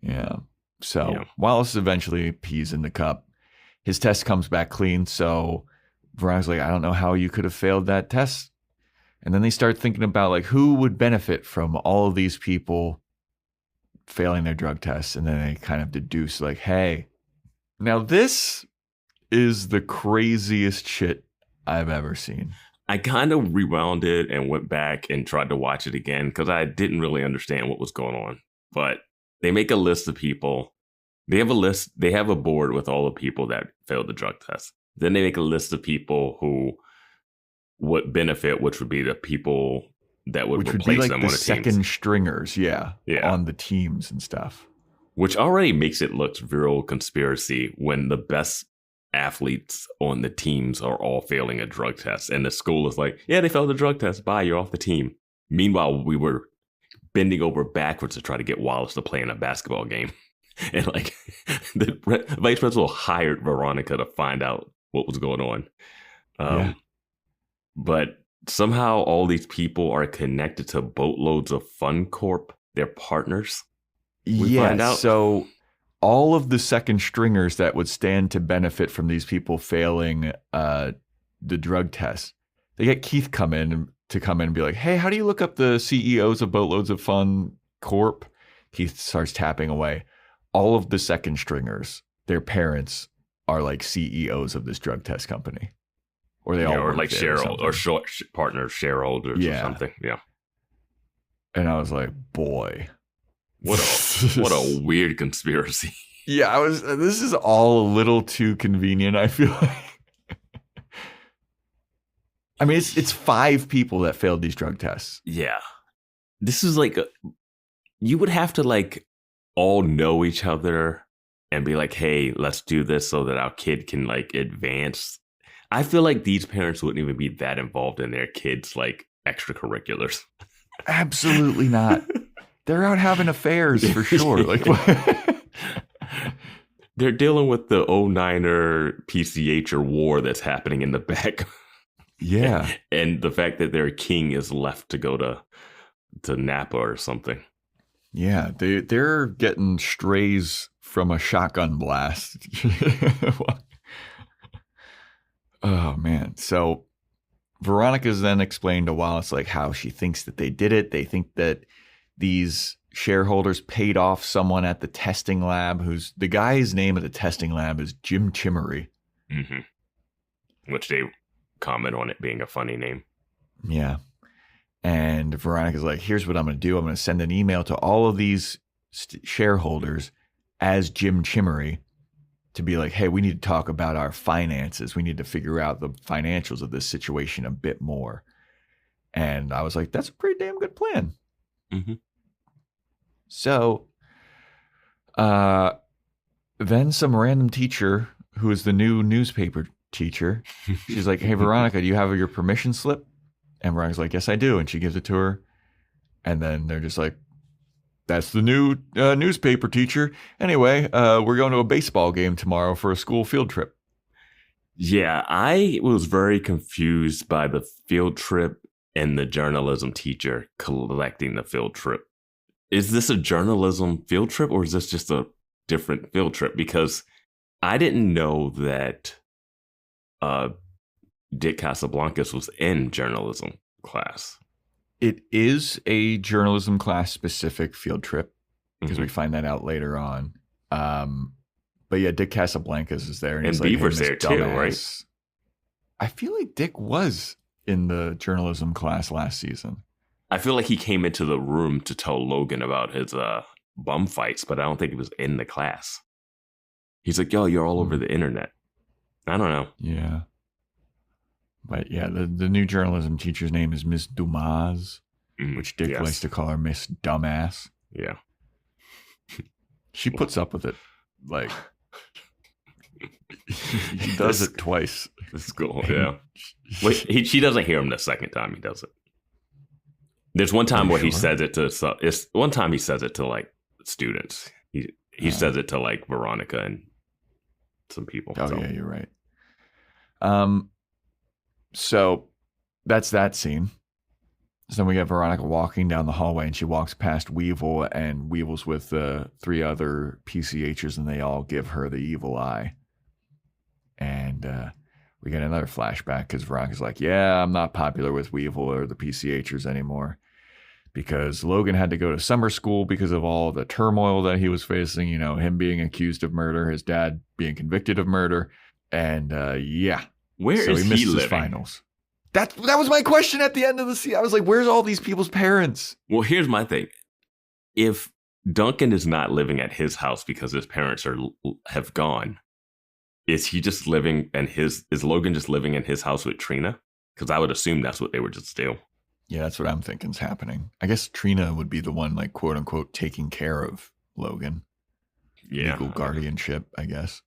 Yeah. So Wallace eventually pees in the cup. His test comes back clean. So Veronica's like, I don't know how you could have failed that test. And then they start thinking about like who would benefit from all of these people failing their drug tests. And then they kind of deduce like, hey, now this is the craziest shit I've ever seen. I kind of rewound it and went back and tried to watch it again because I didn't really understand what was going on. But they make a list of people. They have a list. They have a board with all the people that failed the drug test. Then they make a list of people who would benefit, which would be the people that would replace them on the second stringers, on the teams and stuff. Which already makes it look real conspiracy when the best athletes on the teams are all failing a drug test. And the school is like, yeah, they failed the drug test. Bye, you're off the team. Meanwhile, we were bending over backwards to try to get Wallace to play in a basketball game. And like the vice principal hired Veronica to find out what was going on. But somehow all these people are connected to boatloads of Fun Corp. They're partners. we find out. So all of the second stringers that would stand to benefit from these people failing the drug test, they get Keith come in and be like, hey, how do you look up the CEOs of Boatloads of Fun Corp? Keith starts tapping away. All of the second stringers, their parents are like CEOs of this drug test company. Or they all or work like there or partner shareholders or something. Yeah. And I was like, boy. What a weird conspiracy. Yeah, this is all a little too convenient, I feel like. I mean, it's 5 people that failed these drug tests. Yeah. This is like you would have to like all know each other and be like, hey, let's do this so that our kid can like advance. I feel like these parents wouldn't even be that involved in their kids' like extracurriculars. Absolutely not. They're out having affairs for sure. Like, they're dealing with the 09er PCH'er war that's happening in the back. Yeah. And the fact that their king is left to go to Napa or something. Yeah, they're getting strays from a shotgun blast. Oh, man. So Veronica's then explained to Wallace like how she thinks that they did it. They think that these shareholders paid off someone at the testing lab who's the guy's name at the testing lab is Jim Chimmery. Mm-hmm. Which they comment on it being a funny name. Yeah. And Veronica's like, here's what I'm going to do. I'm going to send an email to all of these shareholders as Jim Chimmery to be like, hey, we need to talk about our finances. We need to figure out the financials of this situation a bit more. And I was like, that's a pretty damn good plan. Mm-hmm. So then some random teacher who is the new newspaper teacher, she's like, hey, Veronica, do you have your permission slip? And Veronica's like, yes, I do. And she gives it to her. And then they're just like, that's the new newspaper teacher. Anyway, we're going to a baseball game tomorrow for a school field trip. Yeah, I was very confused by the field trip and the journalism teacher collecting the field trip. Is this a journalism field trip or is this just a different field trip? Because I didn't know that Dick Casablancas was in journalism class. It is a journalism class specific field trip because we find that out later on. But yeah, Dick Casablancas is there. And Beaver's there too, right? I feel like Dick was in the journalism class last season. I feel like he came into the room to tell Logan about his bum fights, but I don't think he was in the class. He's like, yo, you're all over the internet. I don't know. Yeah. But yeah, the new journalism teacher's name is Miss Dumas, which Dick likes to call her Miss Dumbass. Yeah. She puts up with it. Like, he does it twice. It's cool, yeah. Wait, she doesn't hear him the second time he does it. There's one time where he says it to, one time he says it to like students. He says it to like Veronica and some people. Oh, yeah, you're right. So that's that scene. So then we get Veronica walking down the hallway and she walks past Weevil, and Weevil's with 3 other PCH'ers and they all give her the evil eye. And we get another flashback because Veronica's like, yeah, I'm not popular with Weevil or the PCH'ers anymore because Logan had to go to summer school because of all the turmoil that he was facing, you know, him being accused of murder, his dad being convicted of murder. And yeah. Where is he living? His finals. That was my question at the end of the scene. I was like, where's all these people's parents? Well, here's my thing. If Duncan is not living at his house because his parents have gone, is he just living is Logan just living in his house with Trina? Because I would assume that's what they would just do. Yeah, that's what I'm thinking is happening. I guess Trina would be the one, like, quote unquote, taking care of Logan. Yeah. Legal guardianship, I guess.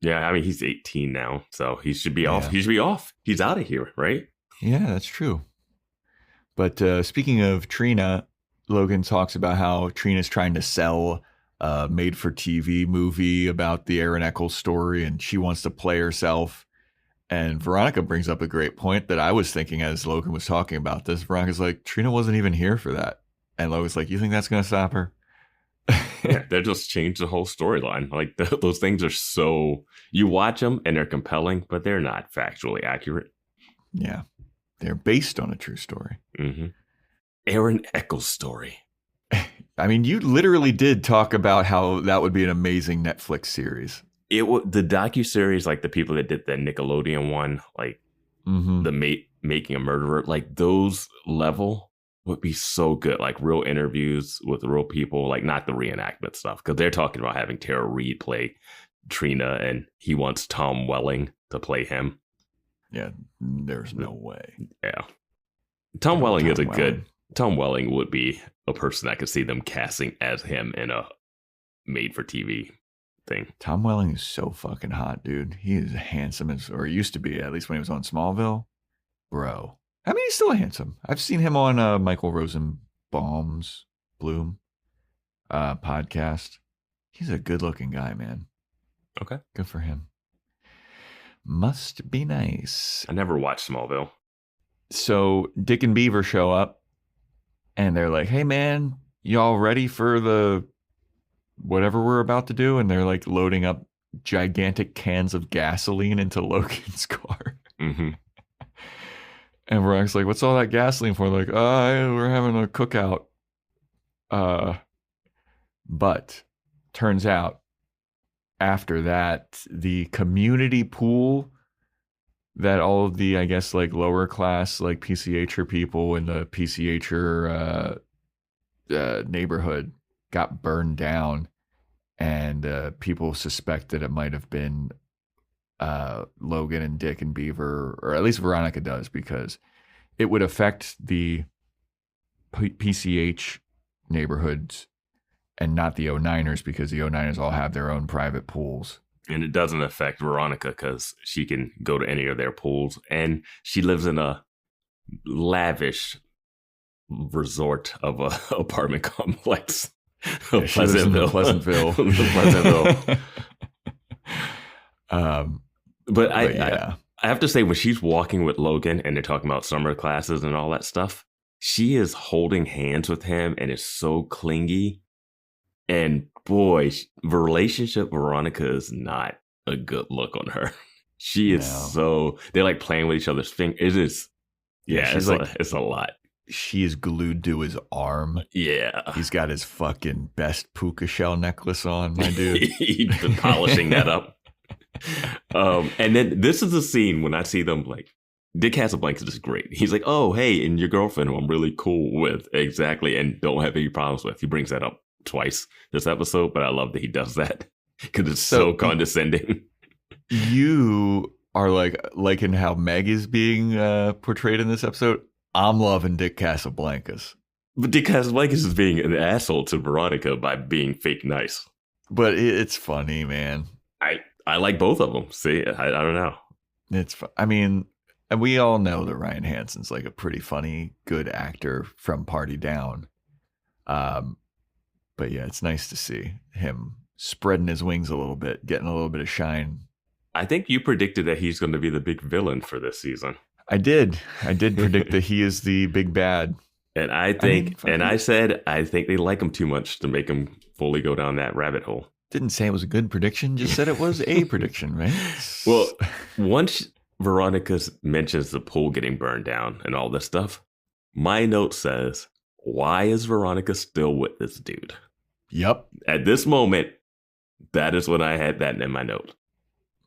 Yeah, I mean, he's 18 now, so he should be off. He should be off. He's out of here, right? Yeah, that's true. But speaking of Trina, Logan talks about how Trina's trying to sell a made-for-TV movie about the Aaron Eccles story, and she wants to play herself. And Veronica brings up a great point that I was thinking as Logan was talking about this. Veronica's like, Trina wasn't even here for that. And Logan's like, you think that's going to stop her? Yeah, they just changed the whole storyline. Like those things are so, you watch them and they're compelling, but they're not factually accurate. Yeah, they're based on a true story. Mm-hmm. Aaron Eccles' story. I mean, you literally did talk about how that would be an amazing Netflix series. The docuseries, like the people that did the Nickelodeon one, like the Making a Murderer, like those level would be so good. Like real interviews with real people, like not the reenactment stuff, because they're talking about having Tara Reid play Trina, and he wants Tom Welling to play him. Yeah, there's no way. Yeah, Tom Welling is a good. Tom Welling would be a person I could see them casting as him in a made-for-TV thing. Tom Welling is so fucking hot, dude. He is handsome as, or used to be, at least when he was on Smallville. Bro. I mean, he's still handsome. I've seen him on Michael Rosenbaum's Bloom podcast. He's a good-looking guy, man. Okay. Good for him. Must be nice. I never watched Smallville. So Dick and Beaver show up. And they're like, hey, man, y'all ready for the whatever we're about to do? And they're like loading up gigantic cans of gasoline into Logan's car. Mm-hmm. And Veronica's like, what's all that gasoline for? Like, we're having a cookout. But turns out after that, the community pool that all of the, I guess, like lower class, like PCH'er people in the PCH'er neighborhood got burned down, and people suspect that it might have been Logan and Dick and Beaver, or at least Veronica does, because it would affect the PCH neighborhoods and not the 09ers, because the 09ers all have their own private pools. And it doesn't affect Veronica because she can go to any of their pools. And she lives in a lavish resort of a apartment complex of Pleasantville. Pleasantville. But I have to say, when she's walking with Logan and they're talking about summer classes and all that stuff, she is holding hands with him and is so clingy. And boy, the relationship Veronica is not a good look on her. She is they're like playing with each other's fingers. It is, it's a lot. She is glued to his arm. Yeah. He's got his fucking best puka shell necklace on, my dude. He's been polishing that up. And then this is a scene when I see them, like, Dick Casablanca is great. He's like, oh, hey, and your girlfriend, who I'm really cool with. Exactly. And don't have any problems with. He brings that up twice this episode, but I love that he does that because it's so condescending. You are liking how Meg is being portrayed in this episode. I'm loving Dick Casablancas. But Dick Casablancas is being an asshole to Veronica by being fake nice. But it's funny, man. I like both of them. See, I don't know. I mean, and we all know that Ryan Hansen's like a pretty funny, good actor from Party Down. But yeah, it's nice to see him spreading his wings a little bit, getting a little bit of shine. I think you predicted that he's going to be the big villain for this season. I did predict that he is the big bad. And I said, I think they like him too much to make him fully go down that rabbit hole. Didn't say it was a good prediction, just said it was a prediction, right? Well, once Veronica mentions the pool getting burned down and all this stuff, my note says, why is Veronica still with this dude? Yep. At this moment, that is when I had that in my note.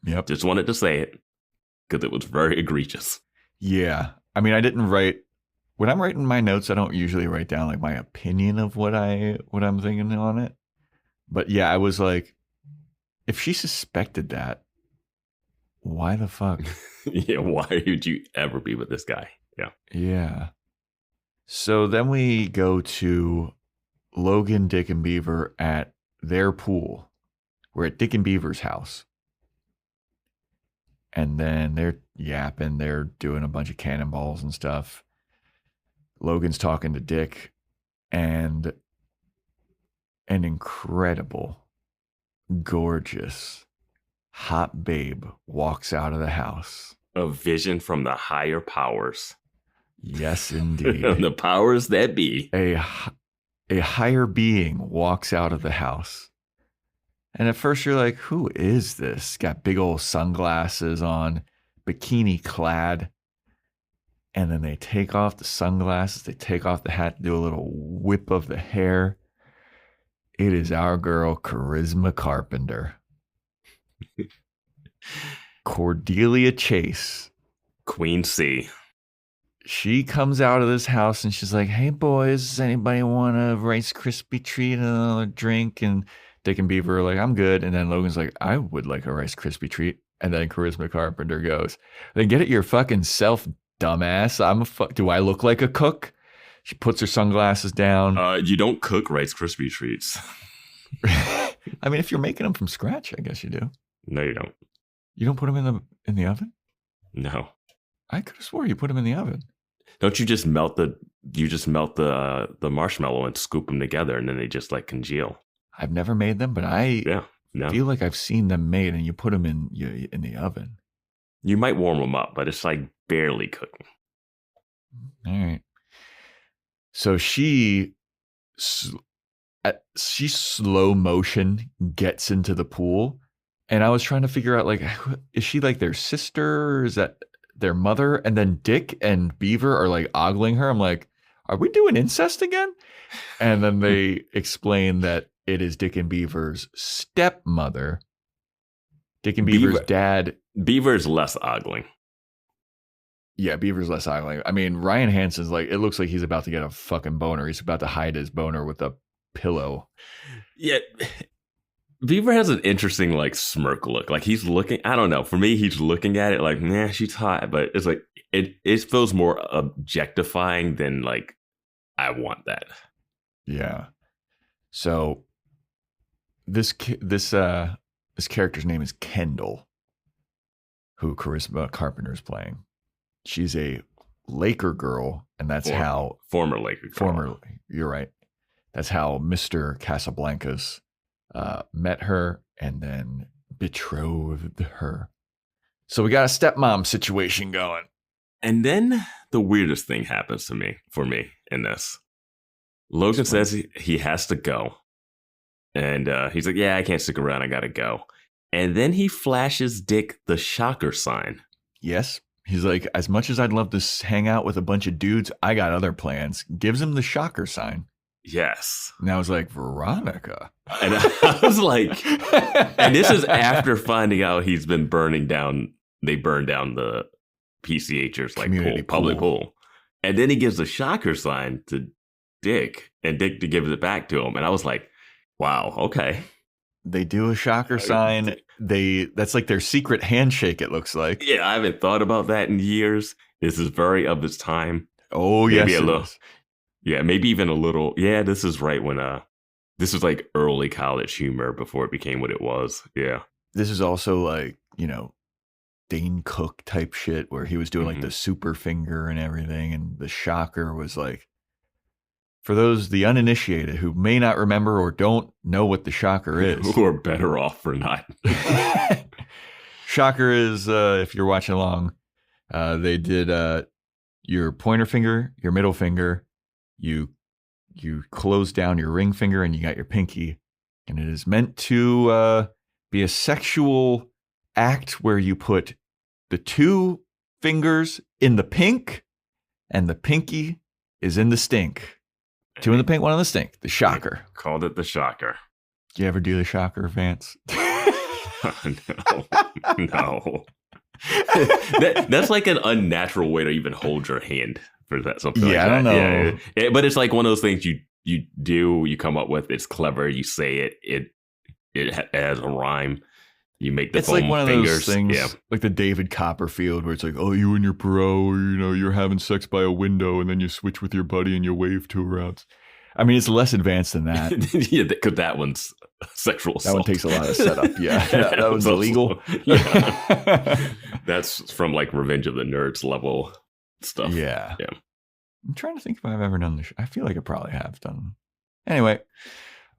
Yep. Just wanted to say it because it was very egregious. Yeah. I mean, I didn't write, when I'm writing my notes, I don't usually write down like my opinion of what I'm thinking on it. But yeah, I was like, if she suspected that, why the fuck? Yeah, why would you ever be with this guy? Yeah. Yeah. So then we go to Logan, Dick, and Beaver at their pool. We're at Dick and Beaver's house. And then they're yapping. They're doing a bunch of cannonballs and stuff. Logan's talking to Dick. And an incredible, gorgeous, hot babe walks out of the house. A vision from the higher powers. Yes, indeed. The powers that be. a higher being walks out of the house. And at first you're like, who is this? Got big old sunglasses on, bikini clad. And then they take off the sunglasses, they take off the hat, do a little whip of the hair. It is our girl, Charisma Carpenter. Cordelia Chase. Queen C. She comes out of this house and she's like, hey, boys, does anybody want a Rice Krispie treat and a drink? And Dick and Beaver are like, I'm good. And then Logan's like, I would like a Rice Krispie treat. And then Charisma Carpenter goes, then get it your fucking self, dumbass. Do I look like a cook? She puts her sunglasses down. You don't cook Rice Krispie treats. I mean, if you're making them from scratch, I guess you do. No, you don't. You don't put them in the oven? No. I could have swore you put them in the oven. Don't you just melt the marshmallow and scoop them together and then they just like congeal? I've never made them, but I feel like I've seen them made and you put them in the oven. You might warm them up, but it's like barely cooking. All right. So she slow motion gets into the pool. And I was trying to figure out, like, is she like their sister? Or is that their mother? And then Dick and Beaver are like ogling her. I'm like, are we doing incest again? And then they explain that it is Dick and Beaver's stepmother. Dick and Beaver's dad. Beaver's less ogling. Yeah, Beaver's less ogling. I mean, Ryan Hansen's like, it looks like he's about to get a fucking boner. He's about to hide his boner with a pillow. Yeah. Beaver has an interesting like smirk look. Like he's looking, I don't know. For me, he's looking at it like, nah, she's hot. But it's like, it feels more objectifying than like, I want that. Yeah. So this character's name is Kendall, who Charisma Carpenter is playing. She's a Laker girl, and that's how former Laker girl. You're right. That's how Mr. Casablancas met her and then betrothed her. So we got a stepmom situation going. And then the weirdest thing happens for me in this. Logan says he has to go. And he's like, yeah, I can't stick around. I got to go. And then he flashes Dick the shocker sign. Yes. He's like, as much as I'd love to hang out with a bunch of dudes, I got other plans. Gives him the shocker sign. Yes. And I was like, Veronica. And I was like, and this is after finding out he's been burning down, they burned down the PCH'er's like public pool. And then he gives the shocker sign to Dick, and Dick gives it back to him. And I was like, wow, okay. They do a shocker sign. That's like their secret handshake, it looks like. Yeah, I haven't thought about that in years. This is very of its time. Oh, maybe yes. Maybe even a little. Yeah, this is right when this was like early college humor before it became what it was. Yeah. This is also like, Dane Cook type shit where he was doing like the super finger and everything. And the shocker was like, for the uninitiated who may not remember or don't know what the shocker is. Who are better off for not. Shocker is, if you're watching along, they did your pointer finger, your middle finger, you close down your ring finger and you got your pinky. And it is meant to be a sexual act where you put the two fingers in the pink and the pinky is in the stink. Two in the pink, one in the stink. The shocker. Called it the shocker. Do you ever do the shocker, Vance? No. That's like an unnatural way to even hold your hand for that. Something like that. I don't know. Yeah, but it's like one of those things you do, you come up with. It's clever. You say it has a rhyme. You make the it's foam like one of fingers. Those things, like the David Copperfield, where it's like, oh, you and your bro, you're having sex by a window, and then you switch with your buddy and you wave 2 rounds. I mean, it's less advanced than that. Yeah, because that one's sexual assault. That one takes a lot of setup. Yeah, that was illegal. Yeah. That's from like Revenge of the Nerds level stuff. Yeah. I'm trying to think if I've ever done this. I feel like I probably have done. Anyway.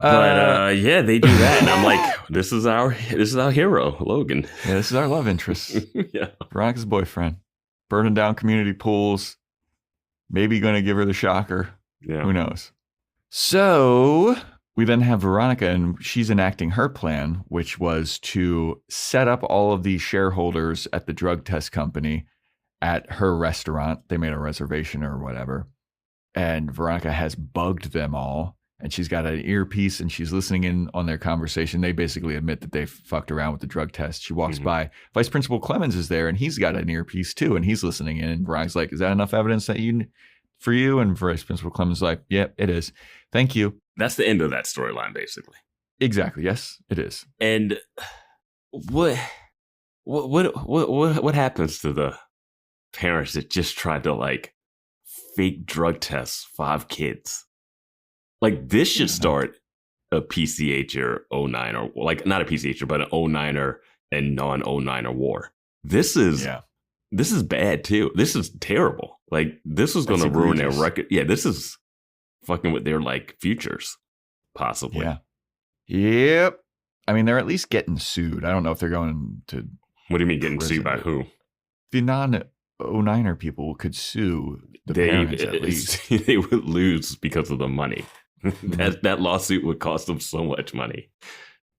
But they do that, and I'm like, this is our hero, Logan. Yeah, this is our love interest. Yeah, Veronica's boyfriend, burning down community pools. Maybe going to give her the shocker. Yeah, who knows? So we then have Veronica, and she's enacting her plan, which was to set up all of these shareholders at the drug test company at her restaurant. They made a reservation or whatever. And Veronica has bugged them all. And she's got an earpiece and she's listening in on their conversation. They basically admit that they fucked around with the drug test. She walks by. Vice Principal Clemens is there and he's got an earpiece too. And he's listening in. And Veronica's like, is that enough evidence for you? And Vice Principal Clemens is like, yep, it is. Thank you. That's the end of that storyline, basically. Exactly. Yes, it is. And what happens to the parents that just tried to like fake drug test 5 kids? Like this should start a PCH'er 09 or like not a PCH'er, but an 09er and non-09er war. This is bad too. This is terrible. Like this is going to ruin their record. Yeah, this is fucking with their like futures, possibly. Yeah. Yep. I mean, they're at least getting sued. I don't know if they're going to. What do you mean getting sued by who? The non-09er people could sue the parents at least. They would lose because of the money. That lawsuit would cost them so much money.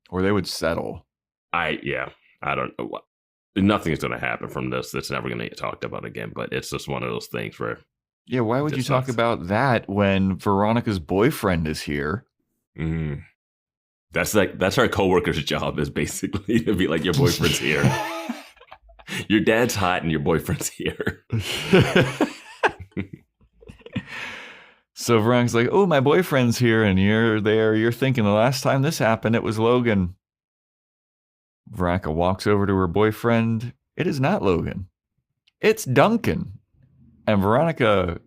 Or they would settle. I don't know. Nothing is going to happen from this. That's never going to get talked about again. But it's just one of those things where. Yeah, why would you talk about that when Veronica's boyfriend is here? That's our coworker's job is basically to be like, your boyfriend's here. Your dad's hot and your boyfriend's here. So Veronica's like, oh, my boyfriend's here and you're there. You're thinking the last time this happened, it was Logan. Veronica walks over to her boyfriend. It is not Logan. It's Duncan. And Veronica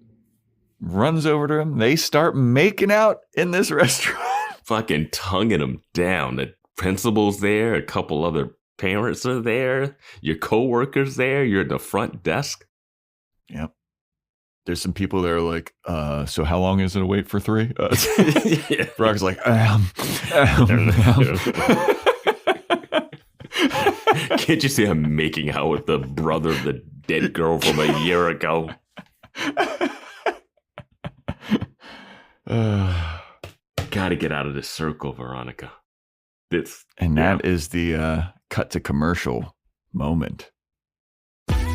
runs over to him. They start making out in this restaurant. Fucking tonguing him down. The principal's there. A couple other parents are there. Your coworker's there. You're at the front desk. Yep. There's some people there like, so how long is it to wait for 3? Veronica's like, Can't you see him making out with the brother of the dead girl from a year ago? Gotta get out of this circle, Veronica. That is the cut to commercial moment.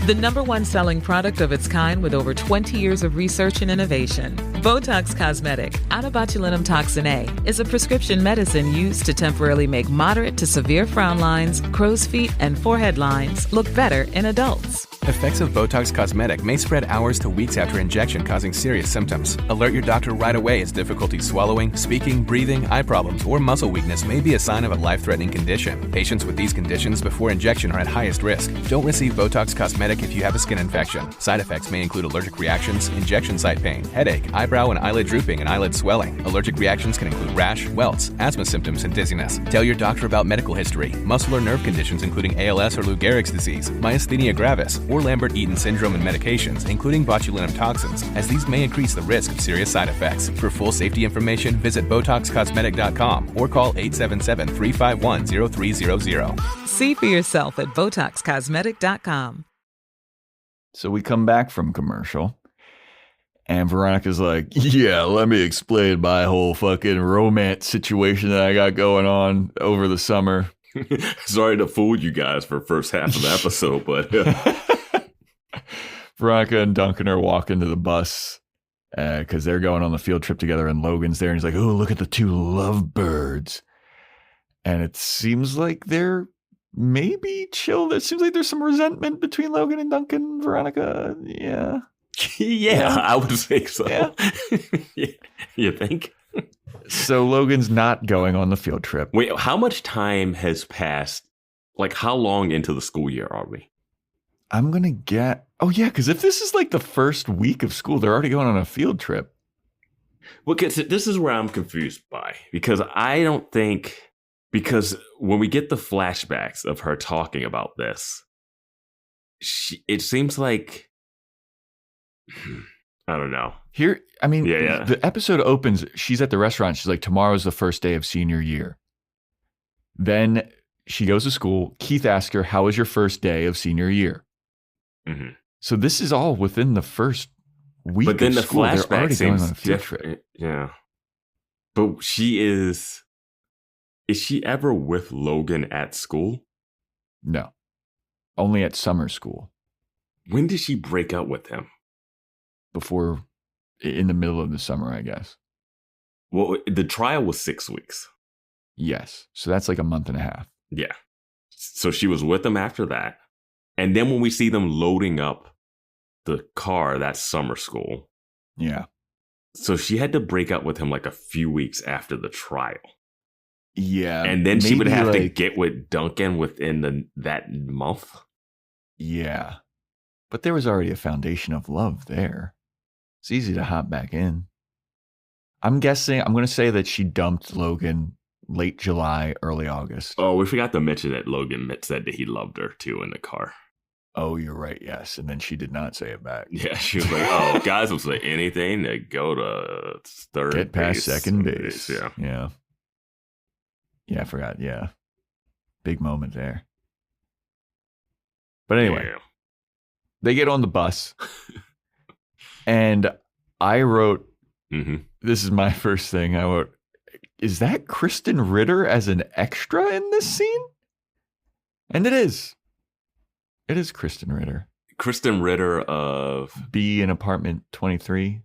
The #1 selling product of its kind with over 20 years of research and innovation. Botox Cosmetic, out of botulinum toxin A, is a prescription medicine used to temporarily make moderate to severe frown lines, crow's feet, and forehead lines look better in adults. Effects of Botox Cosmetic may spread hours to weeks after injection, causing serious symptoms. Alert your doctor right away as difficulty swallowing, speaking, breathing, eye problems, or muscle weakness may be a sign of a life-threatening condition. Patients with these conditions before injection are at highest risk. Don't receive Botox Cosmetic if you have a skin infection. Side effects may include allergic reactions, injection site pain, headache, eyebrow and eyelid drooping, and eyelid swelling. Allergic reactions can include rash, welts, asthma symptoms, and dizziness. Tell your doctor about medical history, muscle or nerve conditions including ALS or Lou Gehrig's disease, myasthenia gravis, or Lambert-Eaton syndrome and medications, including botulinum toxins, as these may increase the risk of serious side effects. For full safety information, visit BotoxCosmetic.com or call 877-351-0300. See for yourself at BotoxCosmetic.com. So we come back from commercial, and Veronica's like, yeah, let me explain my whole fucking romance situation that I got going on over the summer. Sorry to fool you guys for first half of the episode, but... Veronica and Duncan are walking to the bus because they're going on the field trip together, and Logan's there, and he's like, oh, look at the 2 lovebirds. And it seems like they're maybe chill. It seems like there's some resentment between Logan and Duncan. Veronica, yeah. Yeah, I would think so. Yeah. You think? So Logan's not going on the field trip. Wait, how much time has passed? Like, how long into the school year are we? I'm going to get... Oh, yeah, because if this is like the first week of school, they're already going on a field trip. Well, this is where I'm confused by. Because I don't think... Because when we get the flashbacks of her talking about this, it seems like... I don't know. Here, I mean, yeah. The episode opens, she's at the restaurant. She's like, tomorrow's the first day of senior year. Then she goes to school. Keith asks her, how was your first day of senior year? Mm-hmm. So this is all within the first week but then of the school. flashback They're already seems going on a field different. trip. Yeah. But is she ever with Logan at school? No. Only at summer school. When did she break up with him? Before, in the middle of the summer, I guess. Well, the trial was 6 weeks. Yes. So that's like a month and a half. Yeah. So she was with him after that. And then when we see them loading up the car, that's summer school. Yeah. So she had to break up with him like a few weeks after the trial. Yeah. And then she would have to get with Duncan within that month. Yeah. But there was already a foundation of love there. It's easy to hop back in. I'm going to say that she dumped Logan late July, early August. Oh, we forgot to mention that Logan said that he loved her too in the car. Oh, you're right. Yes. And then she did not say it back. Yeah. She was like, oh, guys will say anything to go to third Get past base. second base. Yeah. Yeah. Yeah, I forgot. Yeah. Big moment there. But anyway, they get on the bus. And I wrote, this is my first thing. I wrote, is that Krysten Ritter as an extra in this scene? And it is. It is Krysten Ritter. Krysten Ritter of B in Apartment 23.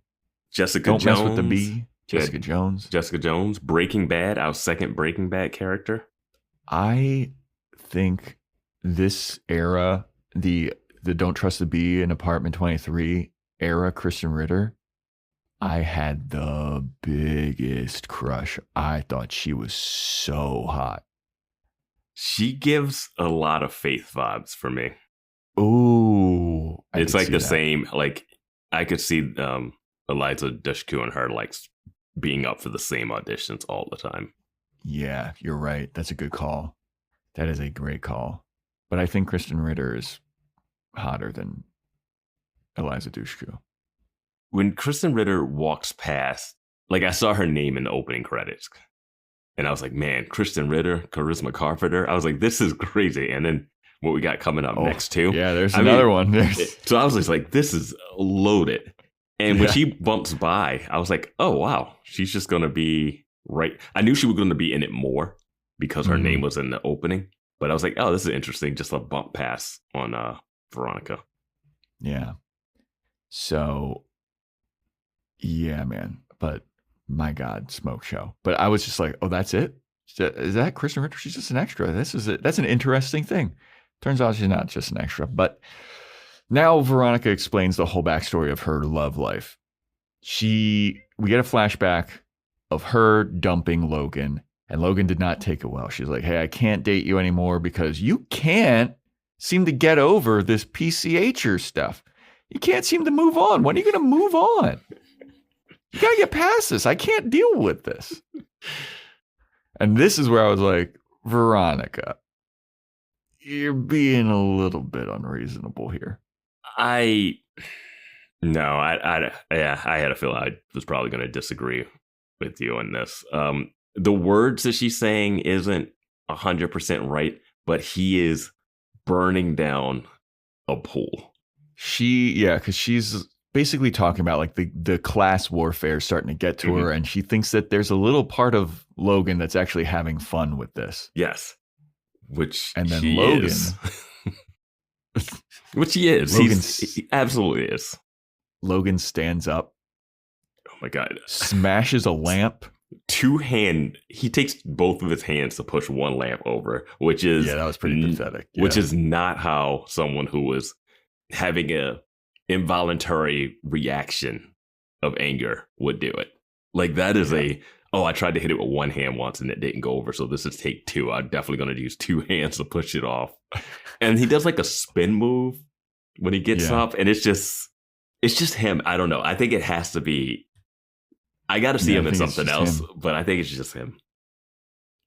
Jessica Don't Jones. mess with the B. Jessica Jones. Jessica Jones. Breaking Bad, our second Breaking Bad character. I think this era, the Don't Trust the B in Apartment 23 era, Krysten Ritter, I had the biggest crush. I thought she was so hot. She gives a lot of Faith vibes for me. Ooh. It's like the same, like I could see Eliza Dushku and her like being up for the same auditions all the time. Yeah, you're right. That's a good call. That is a great call. But I think Krysten Ritter is hotter than Eliza Dushku. When Krysten Ritter walks past, like I saw her name in the opening credits. And I was like, man, Krysten Ritter, Charisma Carpenter. I was like, this is crazy. And then what we got coming up next too. Yeah, there's another one. So I was just like, this is loaded. And when she bumps by, I was like, oh, wow, she's just going to be right. I knew she was going to be in it more because her name was in the opening. But I was like, oh, this is interesting. Just a bump pass on Veronica. Yeah. So, yeah, man. But my God, smoke show. But I was just like, oh, that's it? Is that Krysten Ritter? She's just an extra. This is it. That's an interesting thing. Turns out she's not just an extra. But now Veronica explains the whole backstory of her love life. We get a flashback of her dumping Logan, and Logan did not take it well. She's like, hey, I can't date you anymore because you can't seem to get over this PCH'er stuff. You can't seem to move on. When are you going to move on? You got to get past this. I can't deal with this. And this is where I was like, Veronica, you're being a little bit unreasonable here. I had a feeling I was probably going to disagree with you on this. The words that she's saying isn't 100% right, but he is burning down a pool. Because she's basically talking about like the class warfare starting to get to her, and she thinks that there's a little part of Logan that's actually having fun with this. Yes. And then Logan is. Which he is. He absolutely is. Logan stands up. Oh my God. Smashes a lamp. He takes both of his hands to push one lamp over, which is... Yeah, that was pretty pathetic. Yeah. Which is not how someone who was having a involuntary reaction of anger would do it. Like that is I tried to hit it with one hand once and it didn't go over, so this is take two. I'm definitely going to use two hands to push it off. And he does like a spin move when he gets up, and it's just him. I don't know. I think it has to be. I got to see him in something else, but I think it's just him.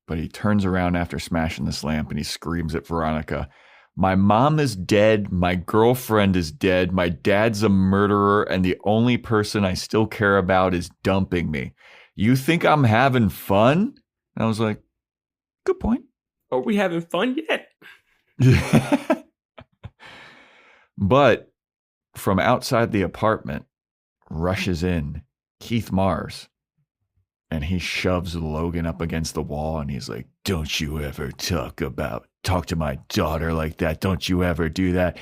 But he turns around after smashing this lamp and he screams at Veronica, my mom is dead. My girlfriend is dead. My dad's a murderer. And the only person I still care about is dumping me. You think I'm having fun? And I was like, good point. Are we having fun yet? But from outside the apartment rushes in Keith Mars. And he shoves Logan up against the wall and he's like, don't you ever talk to my daughter like that. Don't you ever do that.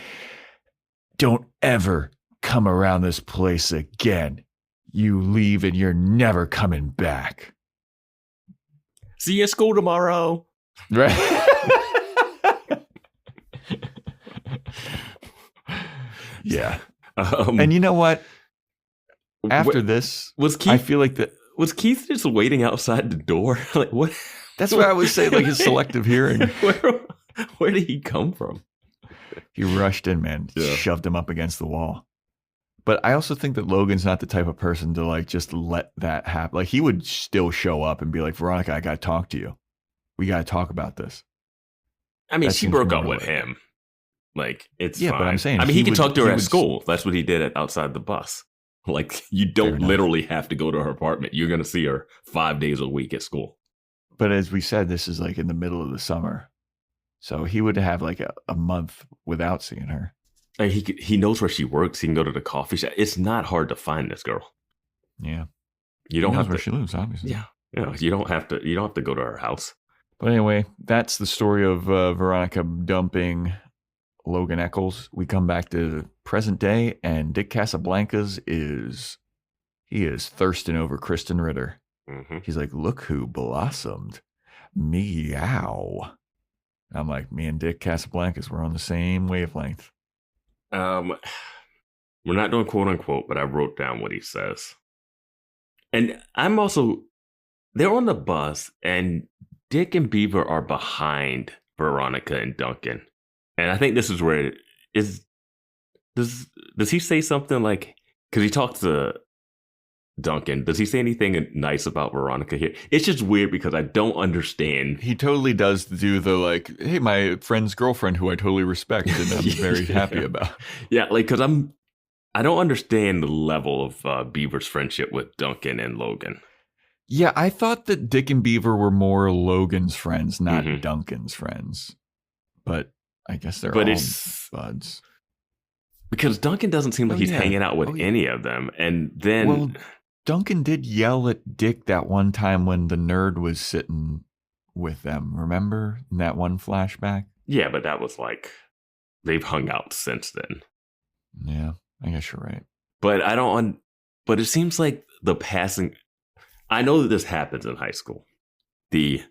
Don't ever come around this place again. You leave and you're never coming back. See you at school tomorrow. Right? Yeah. And you know what? After this, I feel like that. Was Keith just waiting outside the door? Like what? That's what I would say, like his selective hearing. Where did he come from? He rushed in, man. Yeah. Shoved him up against the wall. But I also think that Logan's not the type of person to like just let that happen. Like he would still show up and be like, Veronica, I got to talk to you. We got to talk about this. I mean, she broke up with him. Like it's fine. But I'm saying, I mean, he can talk to her at school. That's what he did outside the bus. Like you don't literally have to go to her apartment. You're going to see her 5 days a week at school. But as we said, this is like in the middle of the summer. So he would have like a month without seeing her. And he knows where she works. He can go to the coffee shop. It's not hard to find this girl. Yeah. You don't have where she lives, obviously. Yeah. You don't have to go to her house. But anyway, that's the story of Veronica dumping Logan Eccles. We come back to present day, and Dick Casablancas is thirsting over Krysten Ritter. Mm-hmm. He's like, look who blossomed. Meow. I'm like, me and Dick Casablancas, we're on the same wavelength. We're not doing quote unquote, but I wrote down what he says. And they're on the bus, and Dick and Beaver are behind Veronica and Duncan. And I think this is where does he say something like, because he talks to Duncan, does he say anything nice about Veronica here? It's just weird because I don't understand. He totally does do the like, hey, my friend's girlfriend who I totally respect and I'm very happy about. Yeah, like, because I don't understand the level of Beaver's friendship with Duncan and Logan. Yeah, I thought that Dick and Beaver were more Logan's friends, not Duncan's friends. But I guess they're all buds. Because Duncan doesn't seem like he's hanging out with any of them. And then Duncan did yell at Dick that one time when the nerd was sitting with them. Remember in that one flashback? Yeah, but that was like, they've hung out since then. Yeah, I guess you're right. But but it seems like the passing, I know that this happens in high school. The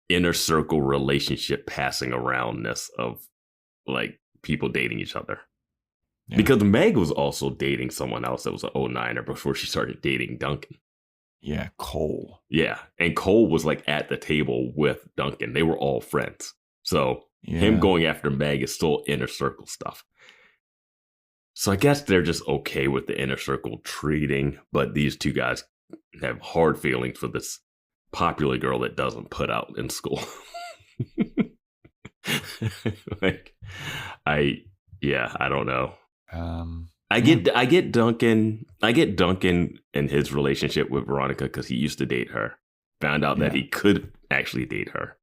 inner circle relationship passing aroundness of like people dating each other. Yeah. Because Meg was also dating someone else that was an 09er before she started dating Duncan. Yeah, Cole. Yeah, and Cole was like at the table with Duncan. They were all friends. So him going after Meg is still inner circle stuff. So I guess they're just okay with the inner circle treating, but these two guys have hard feelings for this popular girl that doesn't put out in school. Like, I don't know. I get Duncan and his relationship with Veronica because he used to date her. Found out that he could actually date her.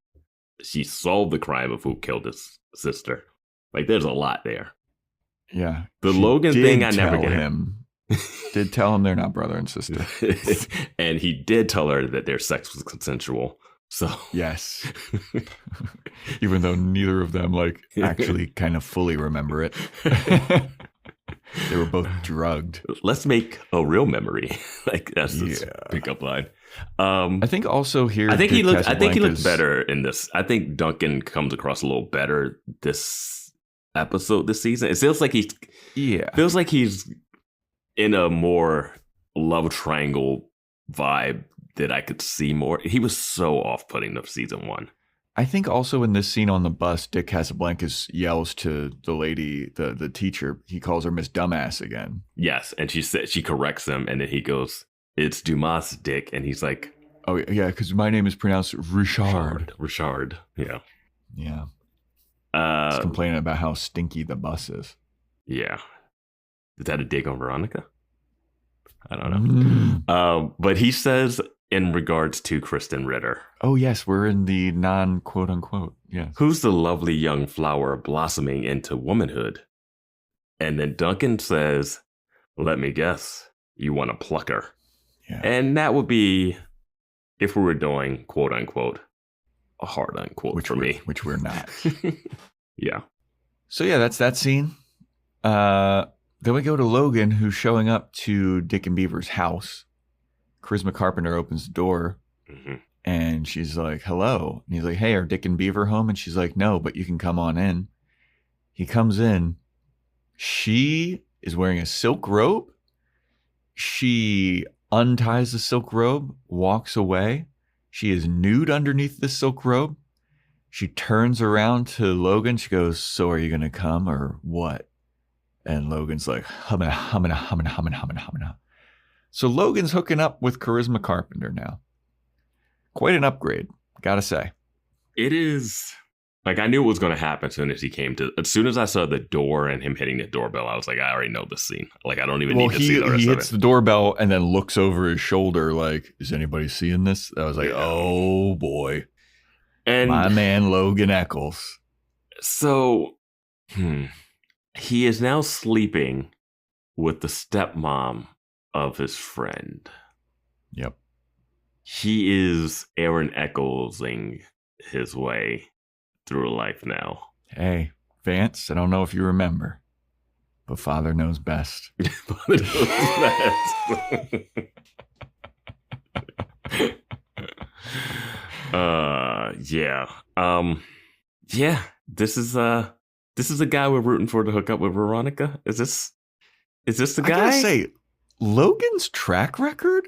She solved the crime of who killed his sister. Like, there's a lot there. Yeah. The Logan thing, I never get him. Did tell him they're not brother and sister. And he did tell her that their sex was consensual. So yes. Even though neither of them like actually kind of fully remember it. They were both drugged. Let's make a real memory. Like that's the pickup line. I think also here I think he looks better in this. I think Duncan comes across a little better this episode, this season. It feels like he's in a more love triangle vibe that I could see more. He was so off-putting of season 1. I think also in this scene on the bus, Dick Casablancas yells to the lady, the teacher. He calls her Miss Dumbass again. Yes, and she corrects him, and then he goes, "It's Dumas, Dick," and he's like, "Oh yeah, because my name is pronounced Richard." Richard. Yeah. Yeah. He's complaining about how stinky the bus is. Yeah. Is that a dig on Veronica? I don't know. But he says in regards to Krysten Ritter. Oh, yes. We're in the non-quote unquote. Yes. Who's the lovely young flower blossoming into womanhood? And then Duncan says, let me guess, you want to pluck her. Yeah. And that would be if we were doing quote unquote a hard unquote for me, which we're not. Yeah. So yeah, that's that scene. Then we go to Logan, who's showing up to Dick and Beaver's house. Charisma Carpenter opens the door, and she's like, "Hello," and he's like, "Hey, are Dick and Beaver home?" And she's like, "No, but you can come on in." He comes in. She is wearing a silk robe. She unties the silk robe, walks away. She is nude underneath the silk robe. She turns around to Logan. She goes, "So are you going to come or what?" And Logan's like, humming. So Logan's hooking up with Charisma Carpenter now. Quite an upgrade, gotta say. It is. Like, I knew it was going to happen as soon as I saw the door and him hitting the doorbell, I was like, I already know this scene. Like, I don't even need to see the rest of it. He hits the doorbell and then looks over his shoulder like, is anybody seeing this? I was like, oh boy. And my man, Logan Eccles. So, he is now sleeping with the stepmom of his friend. Yep. He is Aaron Ecclesing his way through life now. Hey, Vance, I don't know if you remember, but Father knows best. Father knows best. Yeah. Yeah. This is a guy we're rooting for to hook up with Veronica. Is this the guy? I gotta say, Logan's track record: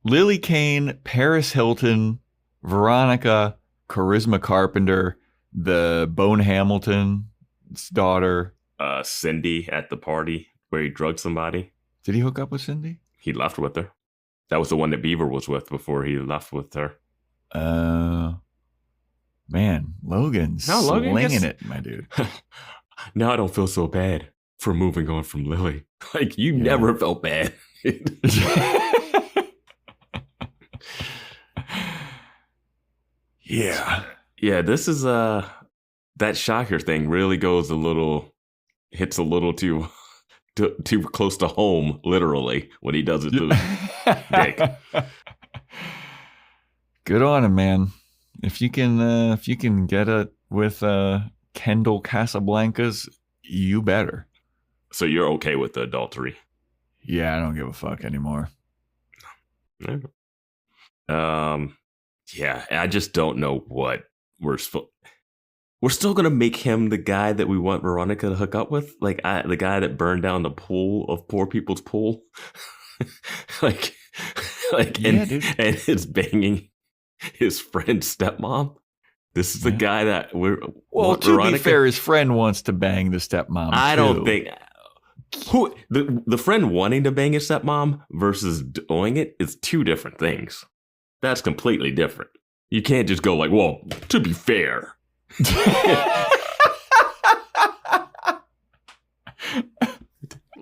Lily Kane, Paris Hilton, Veronica, Charisma Carpenter, the Bone Hamilton's daughter, Cindy at the party where he drugged somebody. Did he hook up with Cindy? He left with her. That was the one that Beaver was with before he left with her. Man, Logan's slinging it, my dude. Now I don't feel so bad for moving on from Lily. Like, you never felt bad. Yeah. Yeah, this is that shocker thing really hits a little too close to home, literally, when he does it to Dick. Good on him, man. If you can get it with Kendall Casablancas, you better. So you're okay with the adultery? Yeah, I don't give a fuck anymore. Yeah, I just don't know what we're still gonna make him the guy that we want Veronica to hook up with, like the guy that burned down the pool of poor people's pool, and is banging his friend's stepmom. This is the guy that we're. Well, to Veronica. Be fair, his friend wants to bang the stepmom. I don't think the friend wanting to bang his stepmom versus doing it is two different things. That's completely different. You can't just go like, well, to be fair.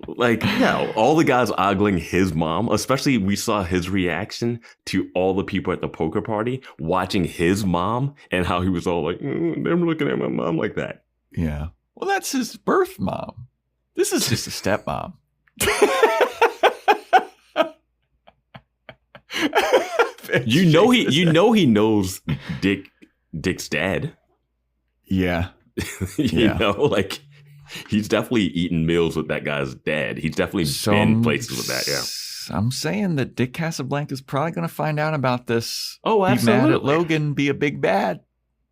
Like, no, all the guys ogling his mom, especially we saw his reaction to all the people at the poker party watching his mom and how he was all like, they're looking at my mom like that. Yeah. Well, that's his birth mom. This is just a stepmom. You know he knows Dick's dad. Yeah. you know, like he's definitely eaten meals with that guy's dad. He's definitely been places with that, yeah. I'm saying that Dick Casablanca's probably going to find out about this. Oh, absolutely. Be mad at Logan, be a big bad.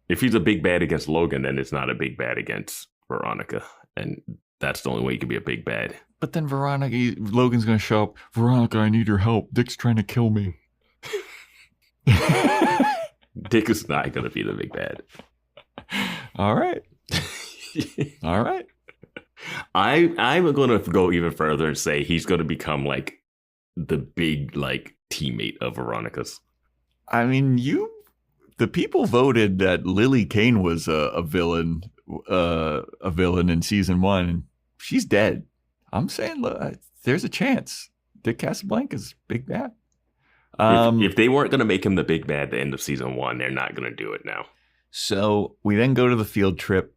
If he's a big bad against Logan, then it's not a big bad against Veronica. And that's the only way he can be a big bad. But then Logan's going to show up. Veronica, I need your help. Dick's trying to kill me. Dick is not going to be the big bad. All right. All right. I'm going to go even further and say he's going to become like the big like teammate of Veronica's. I mean, the people voted that Lily Kane was a villain in season 1, and she's dead. I'm saying there's a chance Dick Casablanca's big bad. If they weren't going to make him the big bad at the end of season 1, they're not going to do it now. So we then go to the field trip,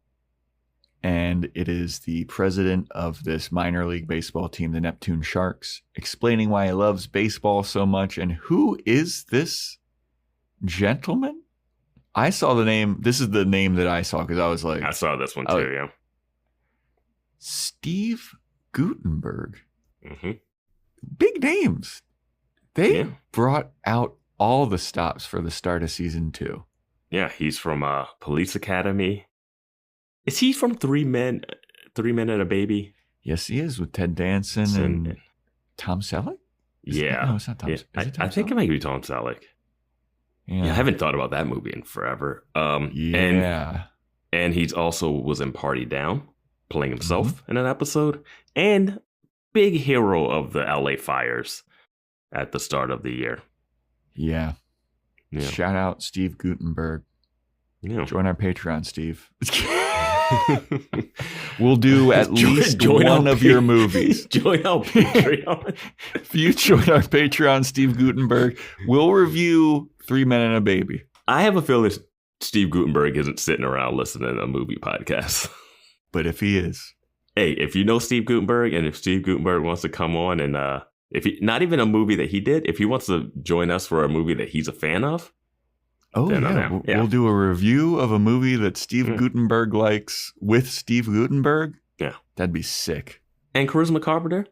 and it is the president of this minor league baseball team, the Neptune Sharks, explaining why he loves baseball so much. And who is this gentleman? I saw the name. This is the name that I saw because I was like, I saw this one too, yeah. Steve Guttenberg. Mm-hmm. Big names. They brought out all the stops for the start of season 2. Yeah, he's from Police Academy. Is he from Three Men and a Baby? Yes, he is, with Ted Danson and Tom Selleck? No, it's not Tom. Yeah. Is it Tom I think Selleck? it might be Tom Selleck. Yeah. I haven't thought about that movie in forever. And he's also was in Party Down, playing himself in an episode, and big hero of the LA fires at the start of the year. Yeah. Shout out Steve Guttenberg. Yeah. Join our Patreon, Steve. We'll do at least one of your movies. Join our Patreon. If you join our Patreon, Steve Guttenberg, we'll review 3 Men and a Baby. I have a feeling Steve Guttenberg isn't sitting around listening to a movie podcast. But if he is. Hey, if you know Steve Guttenberg, and if Steve Guttenberg wants to come on and if he, not even a movie that he did, if he wants to join us for a movie that he's a fan of. Oh, yeah. We'll do a review of a movie that Steve Guttenberg likes with Steve Guttenberg. Yeah. That'd be sick. And Charisma Carpenter,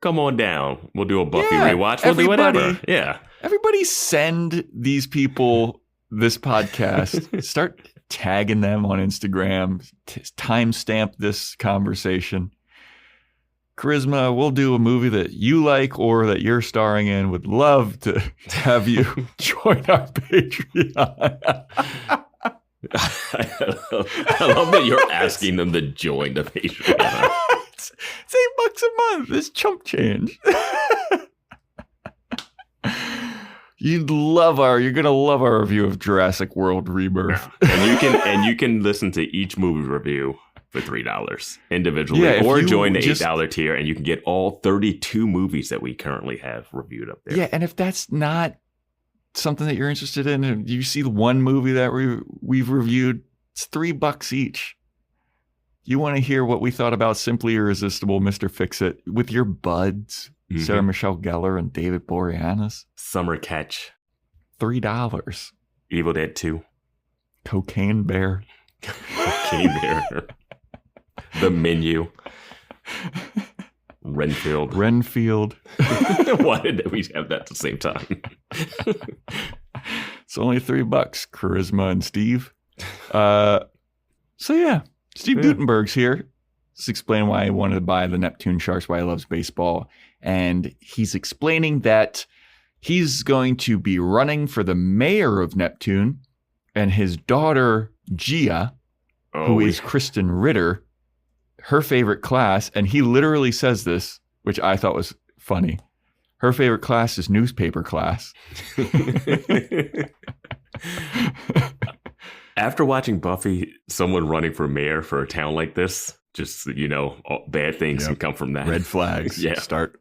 come on down. We'll do a Buffy rewatch. We'll do whatever. Yeah. Everybody send these people this podcast. Start tagging them on Instagram. Timestamp this conversation. Charisma, we'll do a movie that you like or that you're starring in. Would love to have you join our Patreon. I love that you're asking them to join the Patreon. It's $8 a month. It's chump change. You're gonna love our review of Jurassic World Rebirth. And you can listen to each movie review for $3 individually, or join the $8 tier, and you can get all 32 movies that we currently have reviewed up there. Yeah, and if that's not something that you're interested in, and you see the one movie that we've reviewed, it's $3 each. You want to hear what we thought about Simply Irresistible, Mr. Fix-It, with your buds, Sarah Michelle Gellar and David Boreanaz. Summer Catch, $3. Evil Dead 2, Cocaine Bear. Cocaine Bear. The Menu. Renfield. Why did we have that at the same time? It's only $3. Charisma and Steve. Steve Guttenberg's here. Let's explain why I wanted to buy the Neptune Sharks, why he loves baseball. And he's explaining that he's going to be running for the mayor of Neptune, and his daughter, Gia, who is Krysten Ritter, her favorite class, and he literally says this, which I thought was funny. Her favorite class is newspaper class. After watching Buffy, someone running for mayor for a town like this, just, bad things can come from that. Red flags start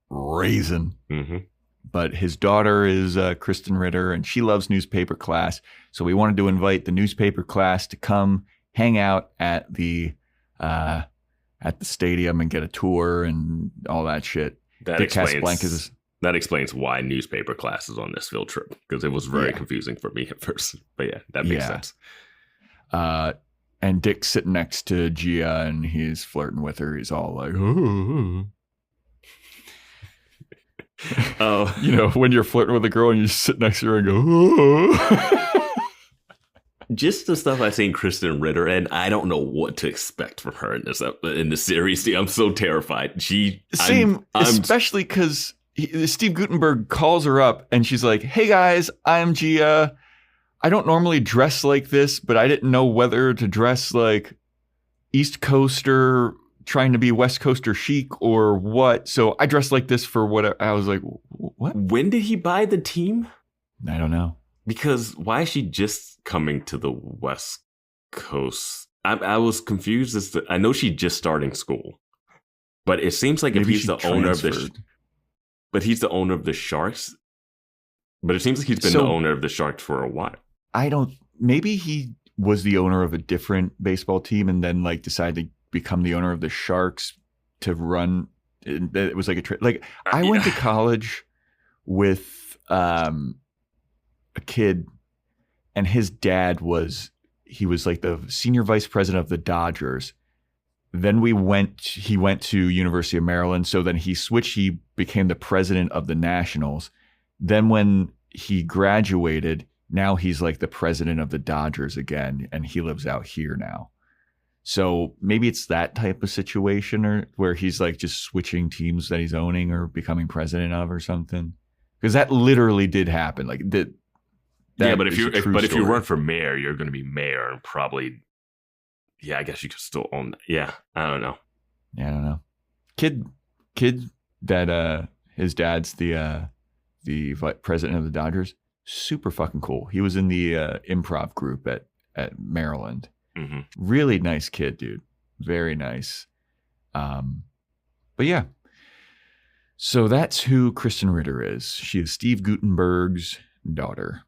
raising. Mm-hmm. But his daughter is Krysten Ritter, and she loves newspaper class. So we wanted to invite the newspaper class to come hang out at the stadium and get a tour and all that shit. That explains why newspaper class is on this field trip, because it was very confusing for me at first. But yeah, that makes sense. And Dick's sitting next to Gia, and he's flirting with her. He's all like, oh. When you're flirting with a girl and you sit next to her and go, oh. Just the stuff I've seen Krysten Ritter, and I don't know what to expect from her in the series. I'm so terrified. Especially because Steve Guttenberg calls her up and she's like, "Hey guys, I'm Gia. I don't normally dress like this, but I didn't know whether to dress like East Coaster trying to be West Coaster chic or what. So I dressed like this for what." I was like, "What? When did he buy the team?" I don't know. Because why is she just coming to the West Coast? I was confused as to, I know she's just starting school, but it seems like if he's the owner of but he's the owner of the Sharks. But it seems like he's been the owner of the Sharks for a while. Maybe he was the owner of a different baseball team and then decided to become the owner of the Sharks to run. It was like a trade. I went to college with, a kid, and his dad was like the senior vice president of the Dodgers. Then he went to University of Maryland. So then he switched. He became the president of the Nationals. Then when he graduated, now he's like the president of the Dodgers again, and he lives out here now. So maybe it's that type of situation, or where he's like just switching teams that he's owning or becoming president of or something. Because that literally did happen. Like that. Yeah, but if you run for mayor, you're going to be mayor and probably. Yeah, I guess you could still own that. Yeah, I don't know. Yeah, I don't know. Kid that his dad's the president of the Dodgers. Super fucking cool. He was in the improv group at Maryland. Mm-hmm. Really nice kid, dude. Very nice. But yeah. So that's who Krysten Ritter is. She is Steve Guttenberg's daughter.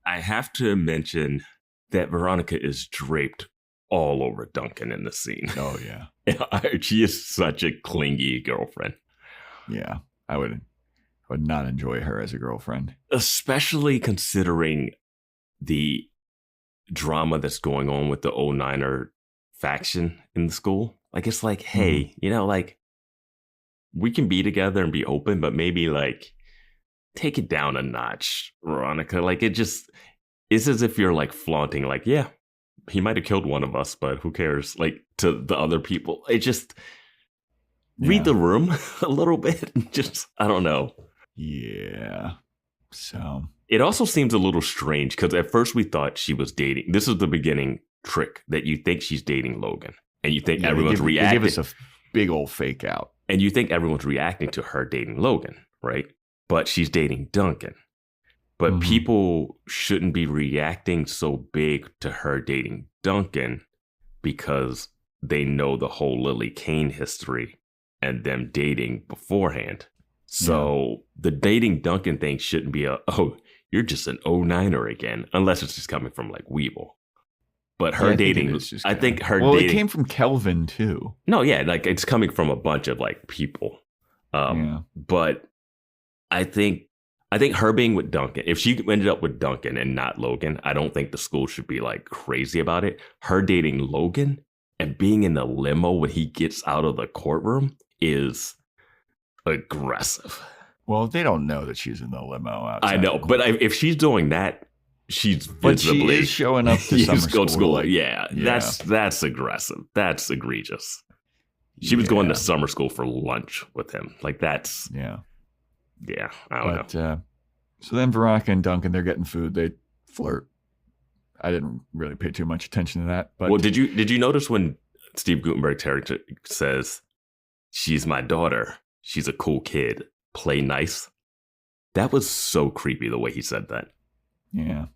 I have to mention that Veronica is draped all over Duncan in the scene. Oh, yeah. She is such a clingy girlfriend. Yeah, I would not enjoy her as a girlfriend. Especially considering the drama that's going on with the 09er faction in the school. Like, it's like, hey, like, we can be together and be open, but maybe, like, take it down a notch, Veronica. Like, it's as if you're, like, flaunting, like, yeah, he might have killed one of us, but who cares? Like, to the other people. It just, read the room a little bit. Just, I don't know. Yeah. So. It also seems a little strange because at first we thought she was dating. This is the beginning trick that you think she's dating Logan. And you think everyone's reacting. They give us a big old fake out. And you think everyone's reacting to her dating Logan, right? But she's dating Duncan. But people shouldn't be reacting so big to her dating Duncan because they know the whole Lily Kane history and them dating beforehand. So the dating Duncan thing shouldn't be you're just an 09er again, unless it's just coming from like Weevil. But her dating, I think her dating. Well, it came from Kelvin too. No, yeah, like it's coming from a bunch of like people. But I think her being with Duncan, if she ended up with Duncan and not Logan, I don't think the school should be like crazy about it. Her dating Logan and being in the limo when he gets out of the courtroom is aggressive. Well, they don't know that she's in the limo outside. I know, but if she's doing that, she's but she is showing up to summer school. Like, that's aggressive. That's egregious. She was going to summer school for lunch with him. Like that's I don't know. So then Veronica and Duncan, they're getting food. They flirt. I didn't really pay too much attention to that. But did you notice when Steve Guttenberg's character says, "She's my daughter. She's a cool kid. Play nice." That was so creepy the way he said that. Yeah.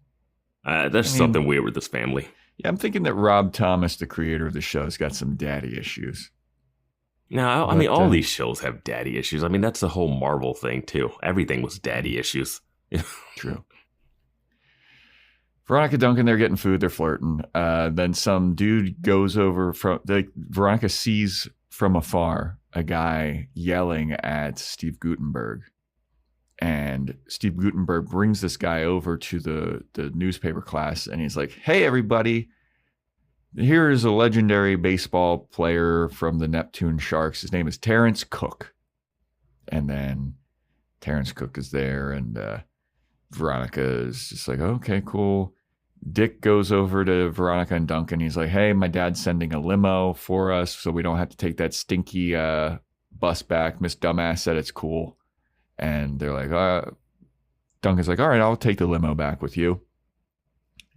There's something weird with this family. Yeah, I'm thinking that Rob Thomas, the creator of the show, has got some daddy issues. No, I mean, all these shows have daddy issues. I mean, that's the whole Marvel thing, too. Everything was daddy issues. True. Veronica, Duncan, they're getting food. They're flirting. Then some dude goes over Veronica sees from afar a guy yelling at Steve Guttenberg. And Steve Guttenberg brings this guy over to the newspaper class, and he's like, "Hey, everybody, here is a legendary baseball player from the Neptune Sharks. His name is Terrence Cook." And then Terrence Cook is there, and Veronica is just like, "Okay, cool." Dick goes over to Veronica and Duncan. He's like, "Hey, my dad's sending a limo for us so we don't have to take that stinky bus back. Miss Dumbass said it's cool." And they're like, Duncan's like, "All right, I'll take the limo back with you."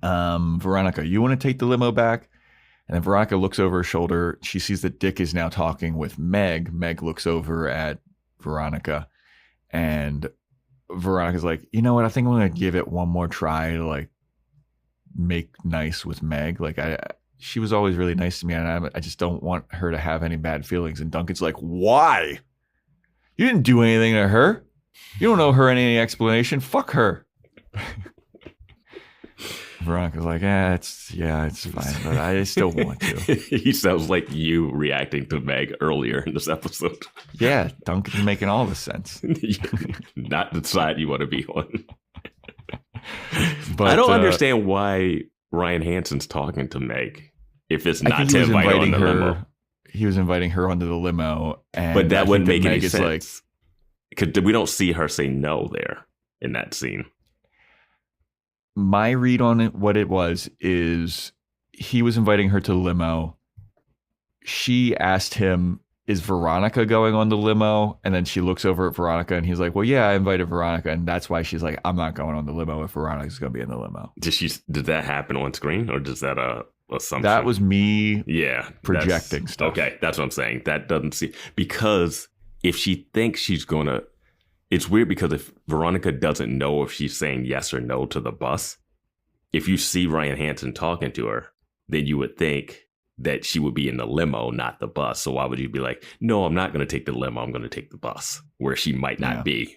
Veronica, you want to take the limo back? And then Veronica looks over her shoulder. She sees that Dick is now talking with Meg. Meg looks over at Veronica. And Veronica's like, "You know what? I think I'm going to give it one more try to like make nice with Meg. Like she was always really nice to me, and I just don't want her to have any bad feelings." And Duncan's like, "Why? You didn't do anything to her. You don't owe her any explanation. Fuck her." Veronica's like, it's fine, but I still want to. He sounds like you reacting to Meg earlier in this episode. Yeah, Duncan's making all the sense. Not the side you want to be on. But I don't understand why Ryan Hansen's talking to Meg if it's I not think to he was invite her on inviting the her. limo. He was inviting her onto the limo, and But that wouldn't make Meg any is sense. Because we don't see her say no there in that scene. My read on it, what it was, is he was inviting her to the limo. She asked him, is Veronica going on the limo? And then she looks over at Veronica and he's like, well, yeah, I invited Veronica. And that's why she's like, I'm not going on the limo if Veronica's going to be in the limo. Did that happen on screen, or is that a assumption? That was me projecting stuff. stuff. Okay, that's what I'm saying. That doesn't see, because if she thinks she's going to, it's weird because if Veronica doesn't know if she's saying yes or no to the bus, if you see Ryan Hansen talking to her, then you would think that she would be in the limo, not the bus. So why would you be like, no, I'm not going to take the limo, I'm going to take the bus, where she might not be.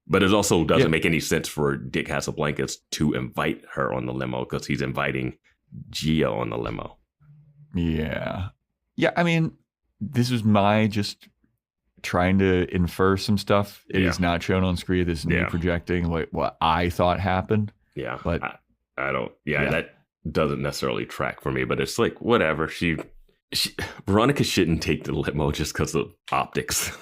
But it also doesn't make any sense for Dick Casablancas to invite her on the limo, because he's inviting Gia on the limo. Yeah. Yeah, I mean, this is my just trying to infer some stuff. It is not shown on screen. This is me projecting like what I thought happened. Yeah. But I don't, that doesn't necessarily track for me, but it's like, whatever. Veronica shouldn't take the limo just because of optics.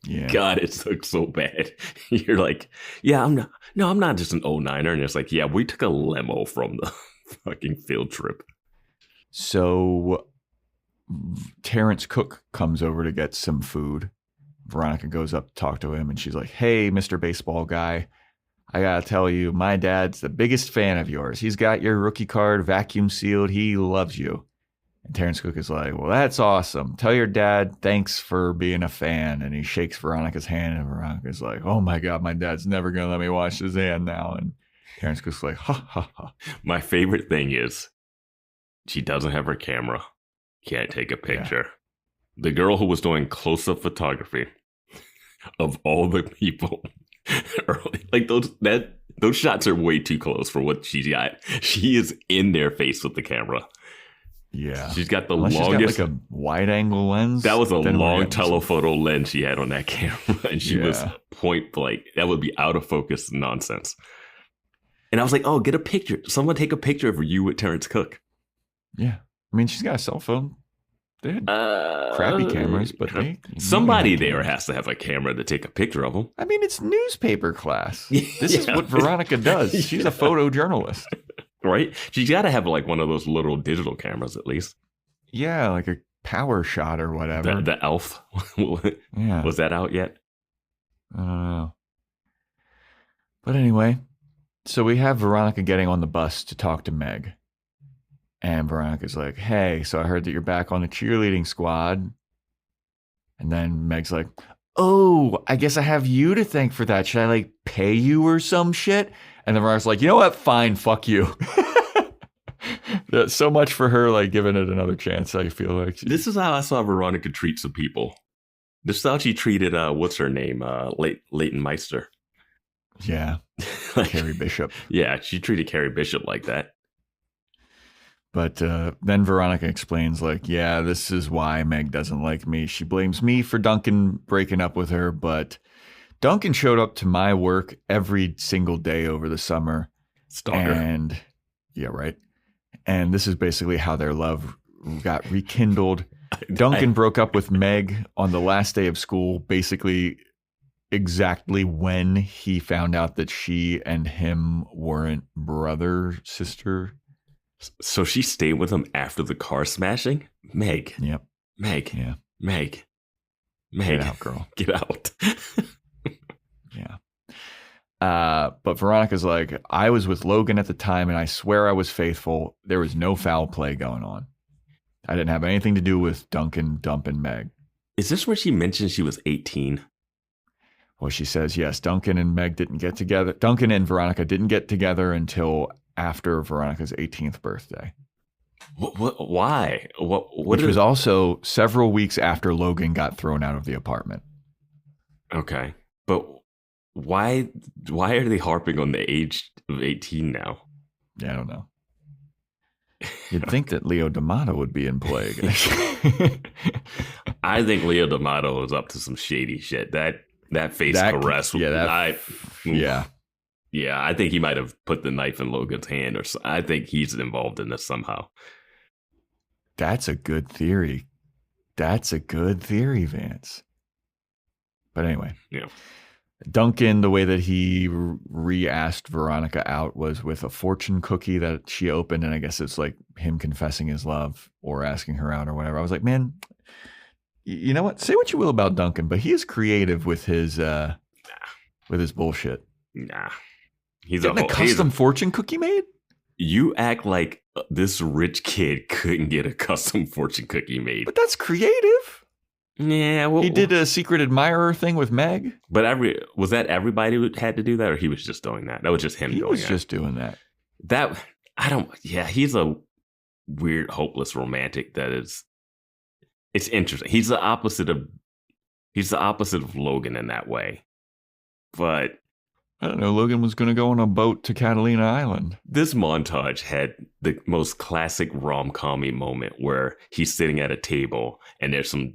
Yeah. God, it looks so bad. You're like, I'm not just an 09er. And it's like, yeah, we took a limo from the fucking field trip. So Terrence Cook comes over to get some food. Veronica goes up to talk to him and she's like, hey, Mr. Baseball Guy, I gotta tell you, my dad's the biggest fan of yours. He's got your rookie card vacuum sealed. He loves you. And Terrence Cook is like, well, that's awesome. Tell your dad thanks for being a fan. And he shakes Veronica's hand, and Veronica's like, oh my God, my dad's never gonna let me wash his hand now. And Terrence Cook's like, ha ha ha. My favorite thing is she doesn't have her camera. Can't take a picture. Yeah. The girl who was doing close-up photography of all the people early, like those shots are way too close for what she's got. She is in their face with the camera. Yeah, she's got the longest. She's got like a wide-angle lens. That was a long telephoto lens she had on that camera, and she was point blank. That would be out of focus nonsense. And I was like, "Oh, get a picture! Someone take a picture of you with Terrence Cook." Yeah, I mean, she's got a cell phone. They had crappy cameras, but somebody there has to have a camera to take a picture of them. I mean, it's newspaper class. This is what Veronica does. She's a photojournalist, right? She's got to have like one of those little digital cameras at least. Yeah, like a power shot or whatever. The Elf. Yeah, was that out yet? I don't know. But anyway, so we have Veronica getting on the bus to talk to Meg. And Veronica's like, hey, so I heard that you're back on the cheerleading squad. And then Meg's like, oh, I guess I have you to thank for that. Should I like pay you or some shit? And then Veronica's like, you know what? Fine, fuck you. That's so much for her, like giving it another chance. I feel like this is how I saw Veronica treat some people. This is how she treated what's her name, Leighton Meister. Yeah, like, Carrie Bishop. Yeah, she treated Carrie Bishop like that. But then Veronica explains, like, yeah, this is why Meg doesn't like me. She blames me for Duncan breaking up with her, but Duncan showed up to my work every single day over the summer. Stalker. And yeah, right. And this is basically how their love got rekindled. Duncan broke up with Meg on the last day of school, basically exactly when he found out that she and him weren't brother, sister. So she stayed with him after the car smashing? Meg. Yep. Meg. Yeah. Meg. Get out, girl. Get out. Yeah. But Veronica's like, I was with Logan at the time, and I swear I was faithful. There was no foul play going on. I didn't have anything to do with Duncan dumping Meg. Is this where she mentioned she was 18? Well, she says, yes, Duncan and Meg didn't get together. Duncan and Veronica didn't get together until after Veronica's 18th birthday. Why? Which was also several weeks after Logan got thrown out of the apartment. Okay. But why are they harping on the age of 18 now? Yeah, I don't know. You'd think that Leo D'Amato would be in play. I think Leo D'Amato is up to some shady shit. That face caress. Yeah. Yeah, I think he might have put the knife in Logan's hand, or so. I think he's involved in this somehow. That's a good theory. Vance. But anyway. Yeah. Duncan, the way that he re-asked Veronica out was with a fortune cookie that she opened, and I guess it's like him confessing his love or asking her out or whatever. I was like, man, you know what? Say what you will about Duncan, but he is creative with his bullshit. Nah. He's getting a custom fortune cookie made? You act like this rich kid couldn't get a custom fortune cookie made. But that's creative. Yeah, well, he did a secret admirer thing with Meg. But was that everybody who had to do that, or he was just doing that? That was just him doing it. He was just doing that. He's a weird, hopeless romantic it's interesting. He's the opposite of Logan in that way. But I don't know, Logan was going to go on a boat to Catalina Island. This montage had the most classic rom-com-y moment where he's sitting at a table and there's some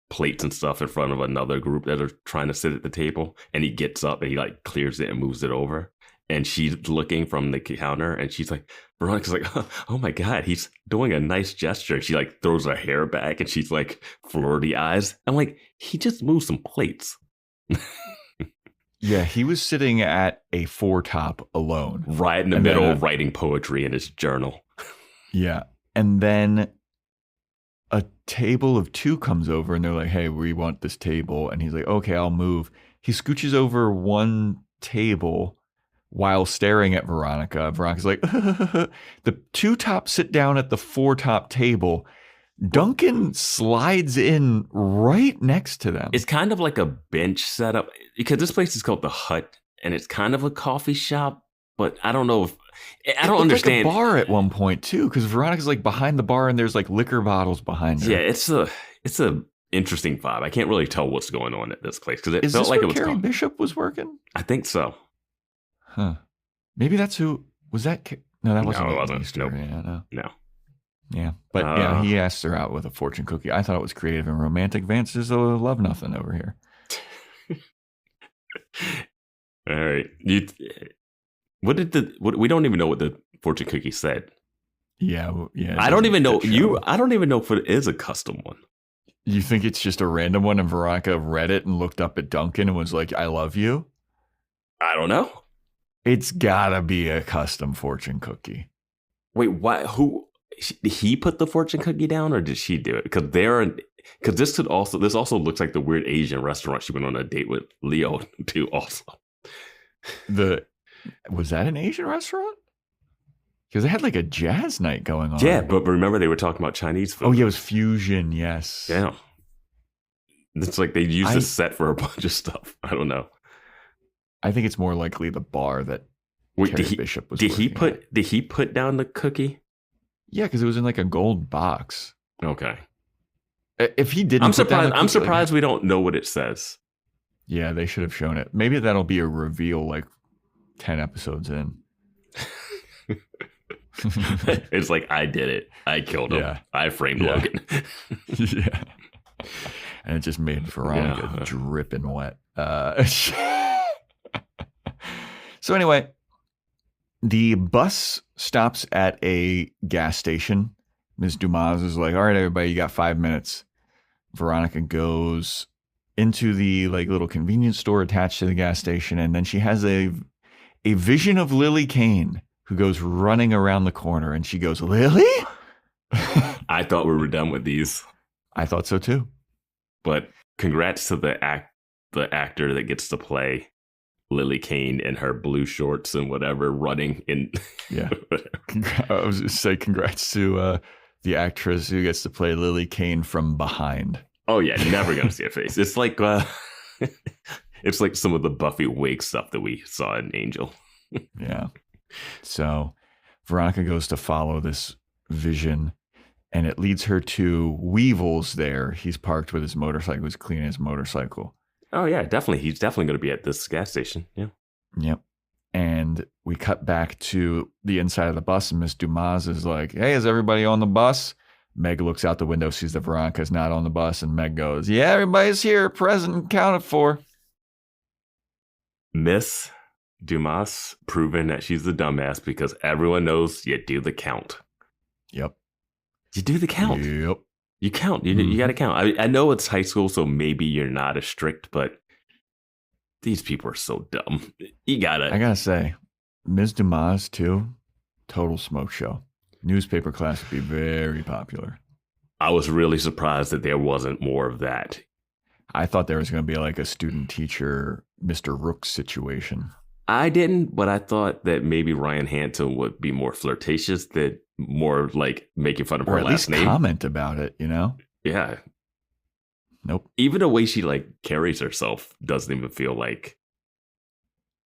plates and stuff in front of another group that are trying to sit at the table, and he gets up and he like clears it and moves it over, and she's looking from the counter and she's like, Veronica's like, oh my god, he's doing a nice gesture. She like throws her hair back and she's like flirty eyes. I'm like, he just moved some plates. Yeah, he was sitting at a foretop alone, right in the middle, writing poetry in his journal. Yeah, and then a table of two comes over and they're like, hey, we want this table. And he's like, okay, I'll move. He scooches over one table while staring at Veronica. Veronica's like, the two top sit down at the four top table. Duncan slides in right next to them. It's kind of like a bench setup, because this place is called The Hut and it's kind of a coffee shop, but I don't know if I don't understand. Like a bar at one point too, because Veronica's like behind the bar and there's like liquor bottles behind her. Yeah, it's a interesting vibe. I can't really tell what's going on at this place because it felt like it was. Carrie Bishop was working. I think so. Huh? Maybe that's who was that? No, that wasn't. No, it wasn't. Easter. Nope. Yeah, no. Yeah, but yeah, he asked her out with a fortune cookie. I thought it was creative and romantic. Vance is a love nothing over here. All right, we don't even know what the fortune cookie said. Yeah. I don't even know I don't even know if it is a custom one. You think it's just a random one, and Veronica read it and looked up at Duncan and was like, "I love you." I don't know. It's gotta be a custom fortune cookie. Wait, what? Who? Did he put the fortune cookie down, or did she do it? Because this also looks like the weird Asian restaurant she went on a date with Leo to. Also, was that an Asian restaurant? Because they had like a jazz night going on. Yeah, but remember they were talking about Chinese food. Oh yeah, it was fusion. Yes. Yeah. It's like they used the set for a bunch of stuff. I don't know. I think it's more likely the bar that Carrie Bishop was. Did he put down the cookie? Yeah, because it was in like a gold box. Okay. If he didn't, I'm surprised we don't know what it says. Yeah, they should have shown it. Maybe that'll be a reveal like 10 episodes in. It's like, I did it. I killed him. Yeah. I framed Logan. Yeah. And it just made Veronica dripping wet. So anyway, the bus stops at a gas station. Ms. Dumas is like, all right, everybody, you got 5 minutes. Veronica goes into the like little convenience store attached to the gas station, and then she has a vision of Lily Kane, who goes running around the corner, and she goes, Lily? I thought we were done with these. I thought so too. But congrats to the actor that gets to play Lily Kane in her blue shorts and whatever, running in. Yeah. I was just say congrats to the actress who gets to play Lily Kane from behind. Oh yeah, never gonna see a face. It's like it's like some of the Buffy wig stuff that we saw in Angel. Yeah. So Veronica goes to follow this vision, and it leads her to Weevil's there. He's parked with his motorcycle. He's cleaning his motorcycle. Oh, yeah, definitely. He's definitely going to be at this gas station. Yeah. Yep. And we cut back to the inside of the bus, and Miss Dumas is like, hey, is everybody on the bus? Meg looks out the window, sees that Veronica's not on the bus, and Meg goes, yeah, everybody's here, present and counted for. Miss Dumas proving that she's the dumbass because everyone knows you do the count. Yep. You do the count. Yep. You count. You got to count. I know it's high school, so maybe you're not as strict, but these people are so dumb. I gotta say, Ms. Dumas, too, total smoke show. Newspaper class would be very popular. I was really surprised that there wasn't more of that. I thought there was going to be like a student-teacher, Mr. Rooks situation. I didn't, but I thought that maybe Ryan Hansen would be more flirtatious, that more like making fun of her last name. Or at least comment about it, you know? Yeah. Nope. Even the way she like carries herself doesn't even feel like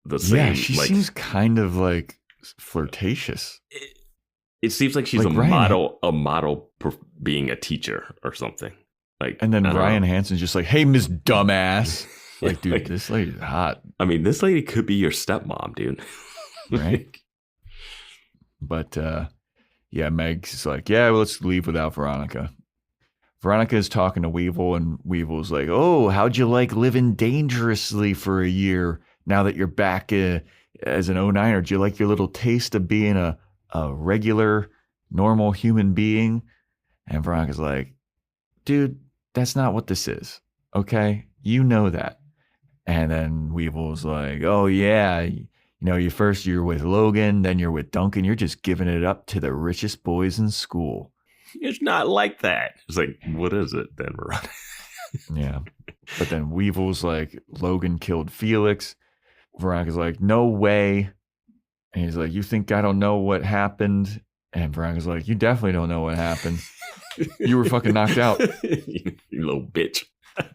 the same. Yeah, she seems kind of like flirtatious. It seems like she's like a model for being a teacher or something. Like, and then Ryan Hansen's just like, "Hey, Miss Dumbass." Like, dude, like, this lady's hot. I mean, this lady could be your stepmom, dude. Right? But, yeah, Meg's like, yeah, well, let's leave without Veronica. Veronica is talking to Weevil, and Weevil's like, oh, how'd you like living dangerously for a year now that you're back as an 09er? Do you like your little taste of being a regular, normal human being? And Veronica's like, dude, that's not what this is, okay? You know that. And then Weevil's like, oh, yeah, you know, you're with Logan, then you're with Duncan. You're just giving it up to the richest boys in school. It's not like that. It's like, what is it then, Veronica? Yeah. But then Weevil's like, Logan killed Felix. Veronica's like, no way. And he's like, you think I don't know what happened? And Veronica's like, you definitely don't know what happened. You were fucking knocked out. You little bitch.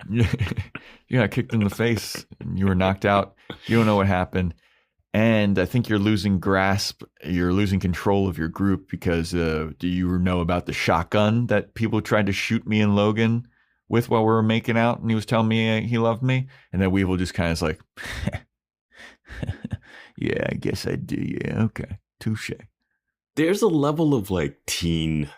You got kicked in the face and you were knocked out. You don't know what happened. And I think you're losing control of your group because do you know about the shotgun that people tried to shoot me and Logan with while we were making out? And he was telling me he loved me. And then Weevil just kind of is like, yeah, I guess I do. Yeah, okay. Touche. There's a level of like teen,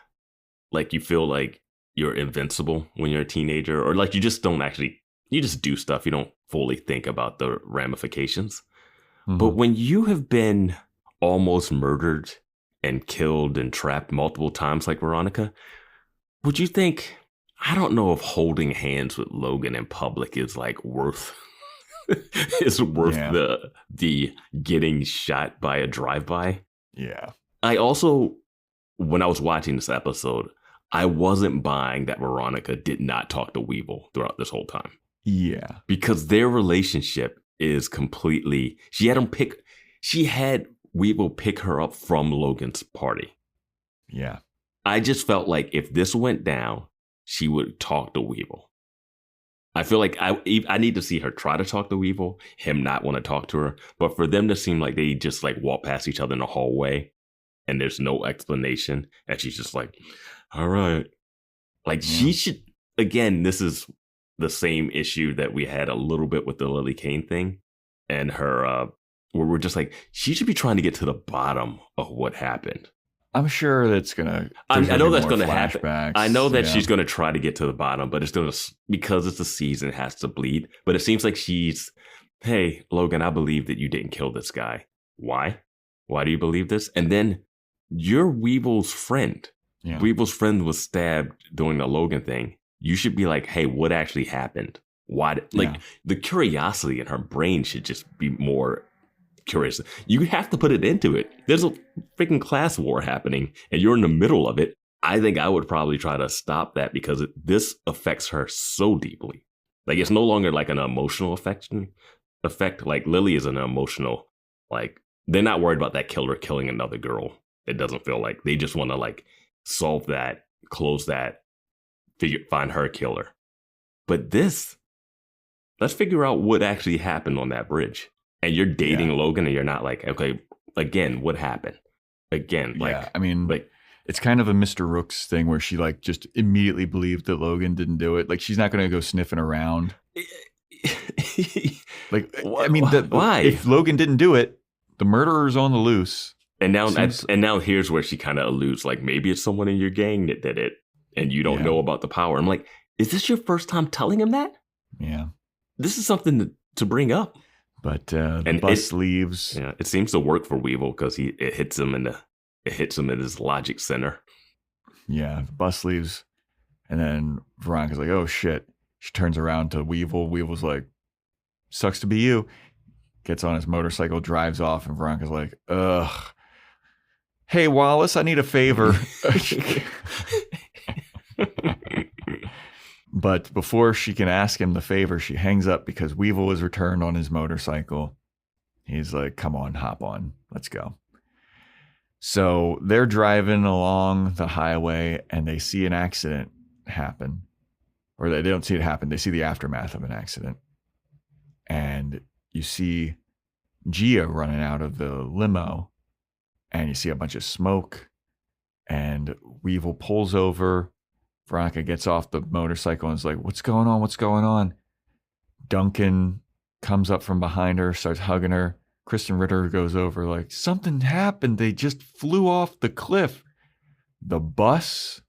like you feel like you're invincible when you're a teenager, or like you just do stuff. You don't fully think about the ramifications. Mm-hmm. But when you have been almost murdered and killed and trapped multiple times like Veronica, would you think, I don't know if holding hands with Logan in public is like worth the getting shot by a drive-by? Yeah. I also, when I was watching this episode, I wasn't buying that Veronica did not talk to Weevil throughout this whole time. Yeah. Because their relationship is completely, she had Weevil pick her up from Logan's party. Yeah. I just felt like if this went down, she would talk to Weevil. I feel like I need to see her try to talk to Weevil, him not want to talk to her, but for them to seem like they just like walk past each other in the hallway and there's no explanation, and she's just like, all right. Like she should, again, this is the same issue that we had a little bit with the Lily Kane thing and her, where we're just like, she should be trying to get to the bottom of what happened. I'm sure that's I know that's going to happen. I know that yeah. She's going to try to get to the bottom, but it's going to, because it's a season, it has to bleed. But it seems like she's, hey, Logan, I believe that you didn't kill this guy. Why? Why do you believe this? And then you're Weevil's friend. Yeah. Weevil's friend was stabbed during the Logan thing. You should be like, hey, what actually happened? Why? The curiosity in her brain should just be more curious. You have to put it into it. There's a freaking class war happening and you're in the middle of it. I think I would probably try to stop that because this affects her so deeply. Like, it's no longer like an emotional effect. Like Lily is an emotional, like, they're not worried about that killer killing another girl. It doesn't feel like they just want to like solve that, close that, find her killer. But this, let's figure out what actually happened on that bridge. And you're dating Logan and you're not like, okay, again, what happened? Again, like, I mean, like, it's kind of a Mr. Rooks thing where she like just immediately believed that Logan didn't do it. Like, she's not going to go sniffing around. Like, I mean, why? If Logan didn't do it, the murderer's on the loose. And now here's where she kind of alludes, like, maybe it's someone in your gang that did it and you don't know about the power. I'm like, is this your first time telling him that? Yeah. This is something to bring up. But the bus leaves. Yeah, it seems to work for Weevil because it hits him in his logic center. Yeah, the bus leaves, and then Veronica's like, "Oh shit!" She turns around to Weevil. Weevil's like, "Sucks to be you." Gets on his motorcycle, drives off, and Veronica's like, "Ugh, hey Wallace, I need a favor." But before she can ask him the favor, she hangs up because Weevil is returned on his motorcycle. He's like, "Come on, hop on, let's go." So they're driving along the highway and they see an accident happen. Or they don't see it happen. They see the aftermath of an accident. And you see Gia running out of the limo. And you see a bunch of smoke. And Weevil pulls over. Veronica gets off the motorcycle and is like, "What's going on? What's going on?" Duncan comes up from behind her, starts hugging her. Krysten Ritter goes over like, "Something happened. They just flew off the cliff." The bus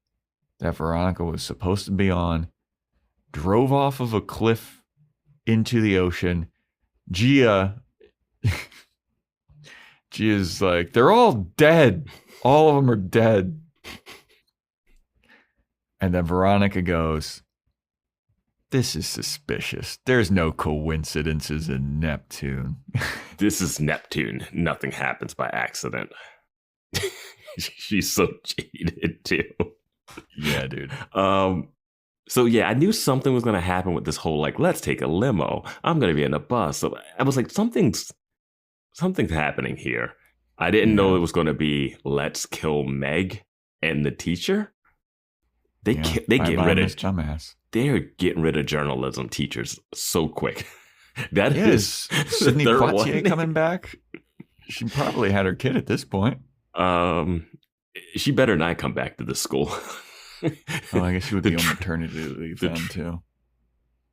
that Veronica was supposed to be on drove off of a cliff into the ocean. Gia's like, "They're all dead. All of them are dead." And then Veronica goes, "This is suspicious. There's no coincidences in Neptune." This is Neptune. Nothing happens by accident. She's so cheated too. Yeah, dude. So yeah, I knew something was going to happen with this whole, like, let's take a limo. I'm going to be in a bus. So I was like, something's happening here. I didn't know it was going to be let's kill Meg and the teacher. They get rid of dumbass. They're getting rid of journalism teachers so quick. That is Sidney Poitier coming back. She probably had her kid at this point. She better not come back to the school. Oh, I guess she would be on maternity leave then too.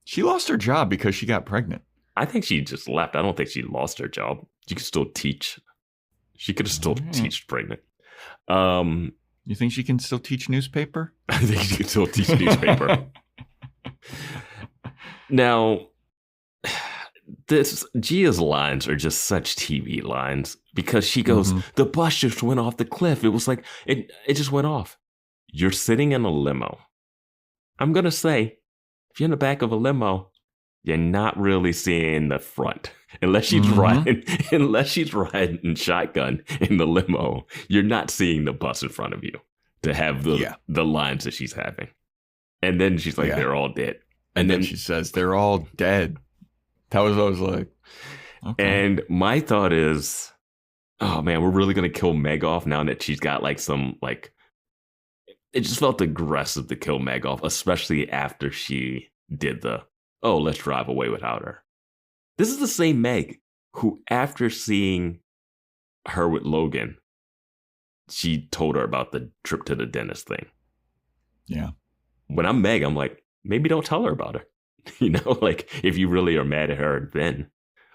She lost her job because she got pregnant. I think she just left. I don't think she lost her job. She could still teach. She could have still teach pregnant. You think she can still teach newspaper? I think she can still teach newspaper. Now, Gia's lines are just such TV lines because she goes, "The bus just went off the cliff." It was like, it just went off. You're sitting in a limo. I'm going to say, if you're in the back of a limo, you're not really seeing the front. Unless she's riding shotgun in the limo, you're not seeing the bus in front of you to have the lines that she's having. And then she's like, "They're all dead." And then she says, "They're all dead." That was what I was like. Okay. And my thought is, oh man, we're really going to kill Meg off now that she's got like some, like, it just felt aggressive to kill Meg off, especially after she did let's drive away without her. This is the same Meg who, after seeing her with Logan, she told her about the trip to the dentist thing. Yeah. When I'm Meg, I'm like, maybe don't tell her about it. You know, like, if you really are mad at her then.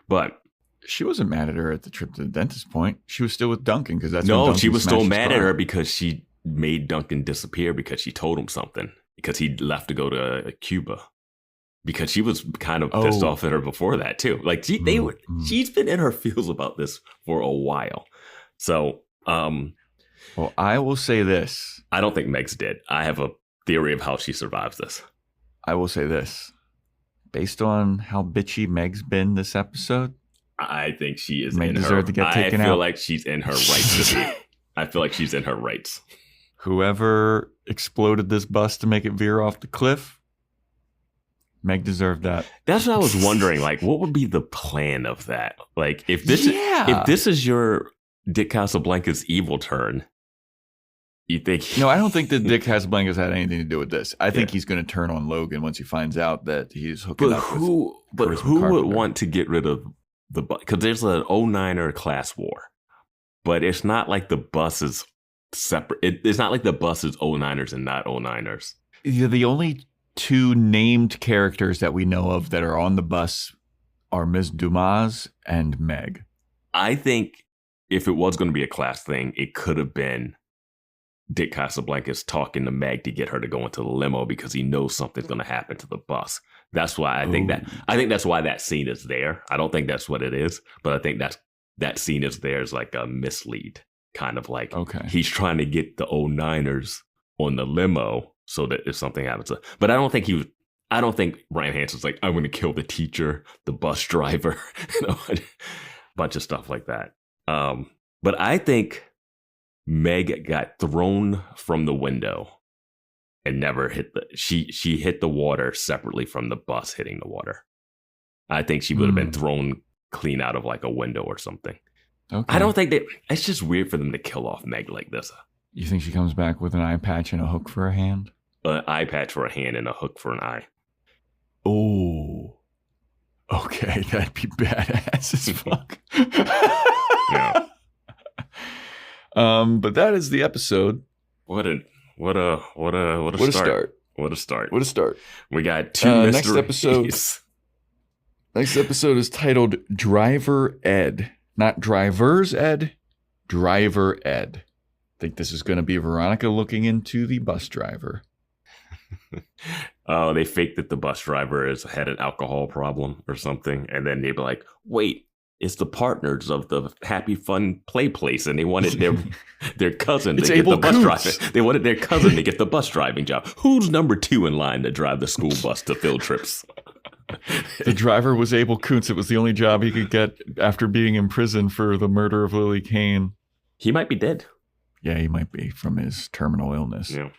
But she wasn't mad at her at the trip to the dentist point. She was still with Duncan because that's no, she was still mad at her because she made Duncan disappear because she told him something because he left to go to Cuba. Because she was kind of pissed off at her before that too. Like she's been in her feels about this for a while. So, well, I will say this. I don't think Meg's dead. I have a theory of how she survives this. I will say this. Based on how bitchy Meg's been this episode, I think she is may in deserve her. to get taken I feel out. like she's in her rights to be. I feel like she's in her rights. Whoever exploded this bus to make it veer off the cliff, Meg deserved that. That's what I was wondering. Like, what would be the plan of that? Like, if this is your Dick Casablanca's evil turn, you think? No, I don't think that Dick Casablanca's had anything to do with this. I think he's going to turn on Logan once he finds out that he's hooking up with who would want to get rid of the bus? Because there's an 09er class war, but it's not like the bus is separate. It's not like the bus is 09ers and not 09ers. The only two named characters that we know of that are on the bus are Ms. Dumas and Meg. I think if it was going to be a class thing, it could have been Dick Casablanca is talking to Meg to get her to go into the limo because he knows something's going to happen to the bus. That's why I think that's why that scene is there. I don't think that's what it is, but I think that scene is there as like a mislead, kind of like he's trying to get the old Niners on the limo so that if something happens, but I don't think Brian Hanson's like, I'm going to kill the teacher, the bus driver, a bunch of stuff like that. But I think Meg got thrown from the window and never hit she hit the water separately from the bus hitting the water. I think she would have been thrown clean out of like a window or something. Okay. I don't think it's just weird for them to kill off Meg like this. You think she comes back with an eye patch and a hook for a hand? An eye patch for a hand and a hook for an eye. Oh. Okay, that'd be badass as fuck. Yeah. But that is the episode. What a start. What a start. We got two mysteries. Next episode is titled Driver Ed. Not Driver's Ed, Driver Ed. I think this is going to be Veronica looking into the bus driver. Oh, they faked that the bus driver had an alcohol problem or something. And then they'd be like, wait, it's the partners of the Happy Fun Play Place. And they wanted their cousin to get the bus driving. They wanted their cousin to get the bus driving job. Who's number 2 in line to drive the school bus to field trips? The driver was Abel Koontz. It was the only job he could get after being in prison for the murder of Lily Kane. He might be dead. Yeah, he might be from his terminal illness. Yeah.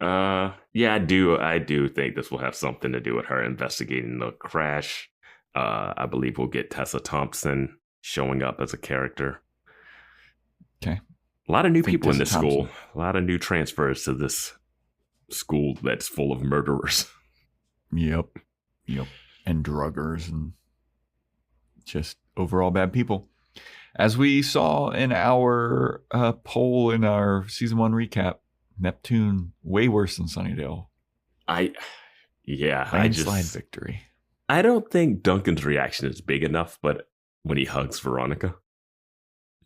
I do think this will have something to do with her investigating the crash. I believe we'll get Tessa Thompson showing up as a character. Okay. A lot of new people in this school. A lot of new transfers to this school that's full of murderers. Yep. And druggers and just overall bad people. As we saw in our poll in our season 1 recap, Neptune way worse than Sunnydale. Landslide victory. I don't think Duncan's reaction is big enough, but when he hugs Veronica,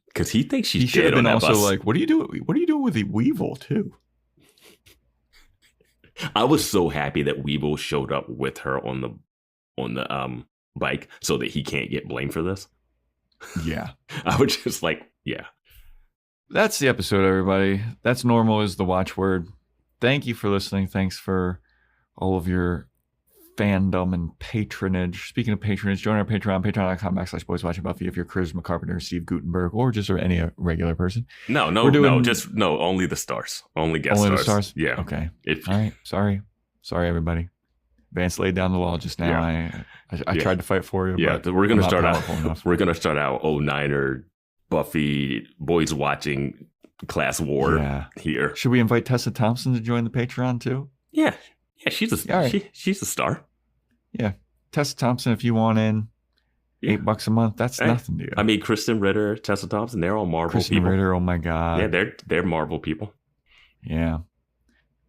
because he thinks she's dead on that bus. He should have been also like, "What are you doing? What are you doing with the Weevil too?" I was so happy that Weevil showed up with her on the bike so that he can't get blamed for this. Yeah, I was just like, yeah. That's the episode, everybody. That's Normal is the watchword. Thank you for listening. Thanks for all of your fandom and patronage. Speaking of patronage, join our Patreon, patreon.com/boyswatchingbuffy if you're Charisma Carpenter, Steve Gutenberg, or just any regular person. No, only the stars. Only guest stars. Only the stars? Yeah. Okay. All right. Sorry, everybody. Vance laid down the law just now. Yeah. I tried to fight for you. Yeah, but we're gonna start out. We're gonna start out 09er Buffy boys watching class war here. Should we invite Tessa Thompson to join the Patreon too? Yeah, she's a star. Yeah, Tessa Thompson, if you want in, $8 a month. That's nothing to you. I mean, Krysten, Ritter, Tessa Thompson, they're all Marvel people. Ritter, oh my god. Yeah, they're Marvel people. Yeah,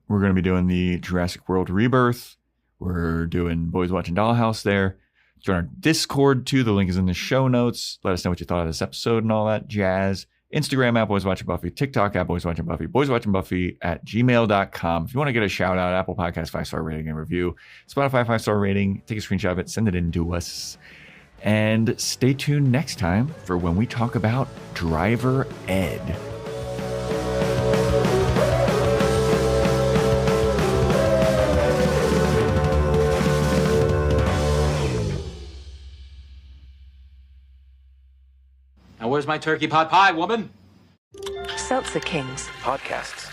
we're gonna be doing the Jurassic World Rebirth. We're doing Boys Watching Dollhouse there. Join our Discord too. The link is in the show notes. Let us know what you thought of this episode and all that jazz. Instagram at Boys Watching Buffy. TikTok at Boys Watching Buffy. BoysWatchingBuffy at gmail.com. If you want to get a shout out, Apple Podcast 5-star rating and review. Spotify 5-star rating. Take a screenshot of it. Send it in to us. And stay tuned next time for when we talk about Driver Ed. Now, where's my turkey pot pie, woman? Seltzer Kings. Podcasts.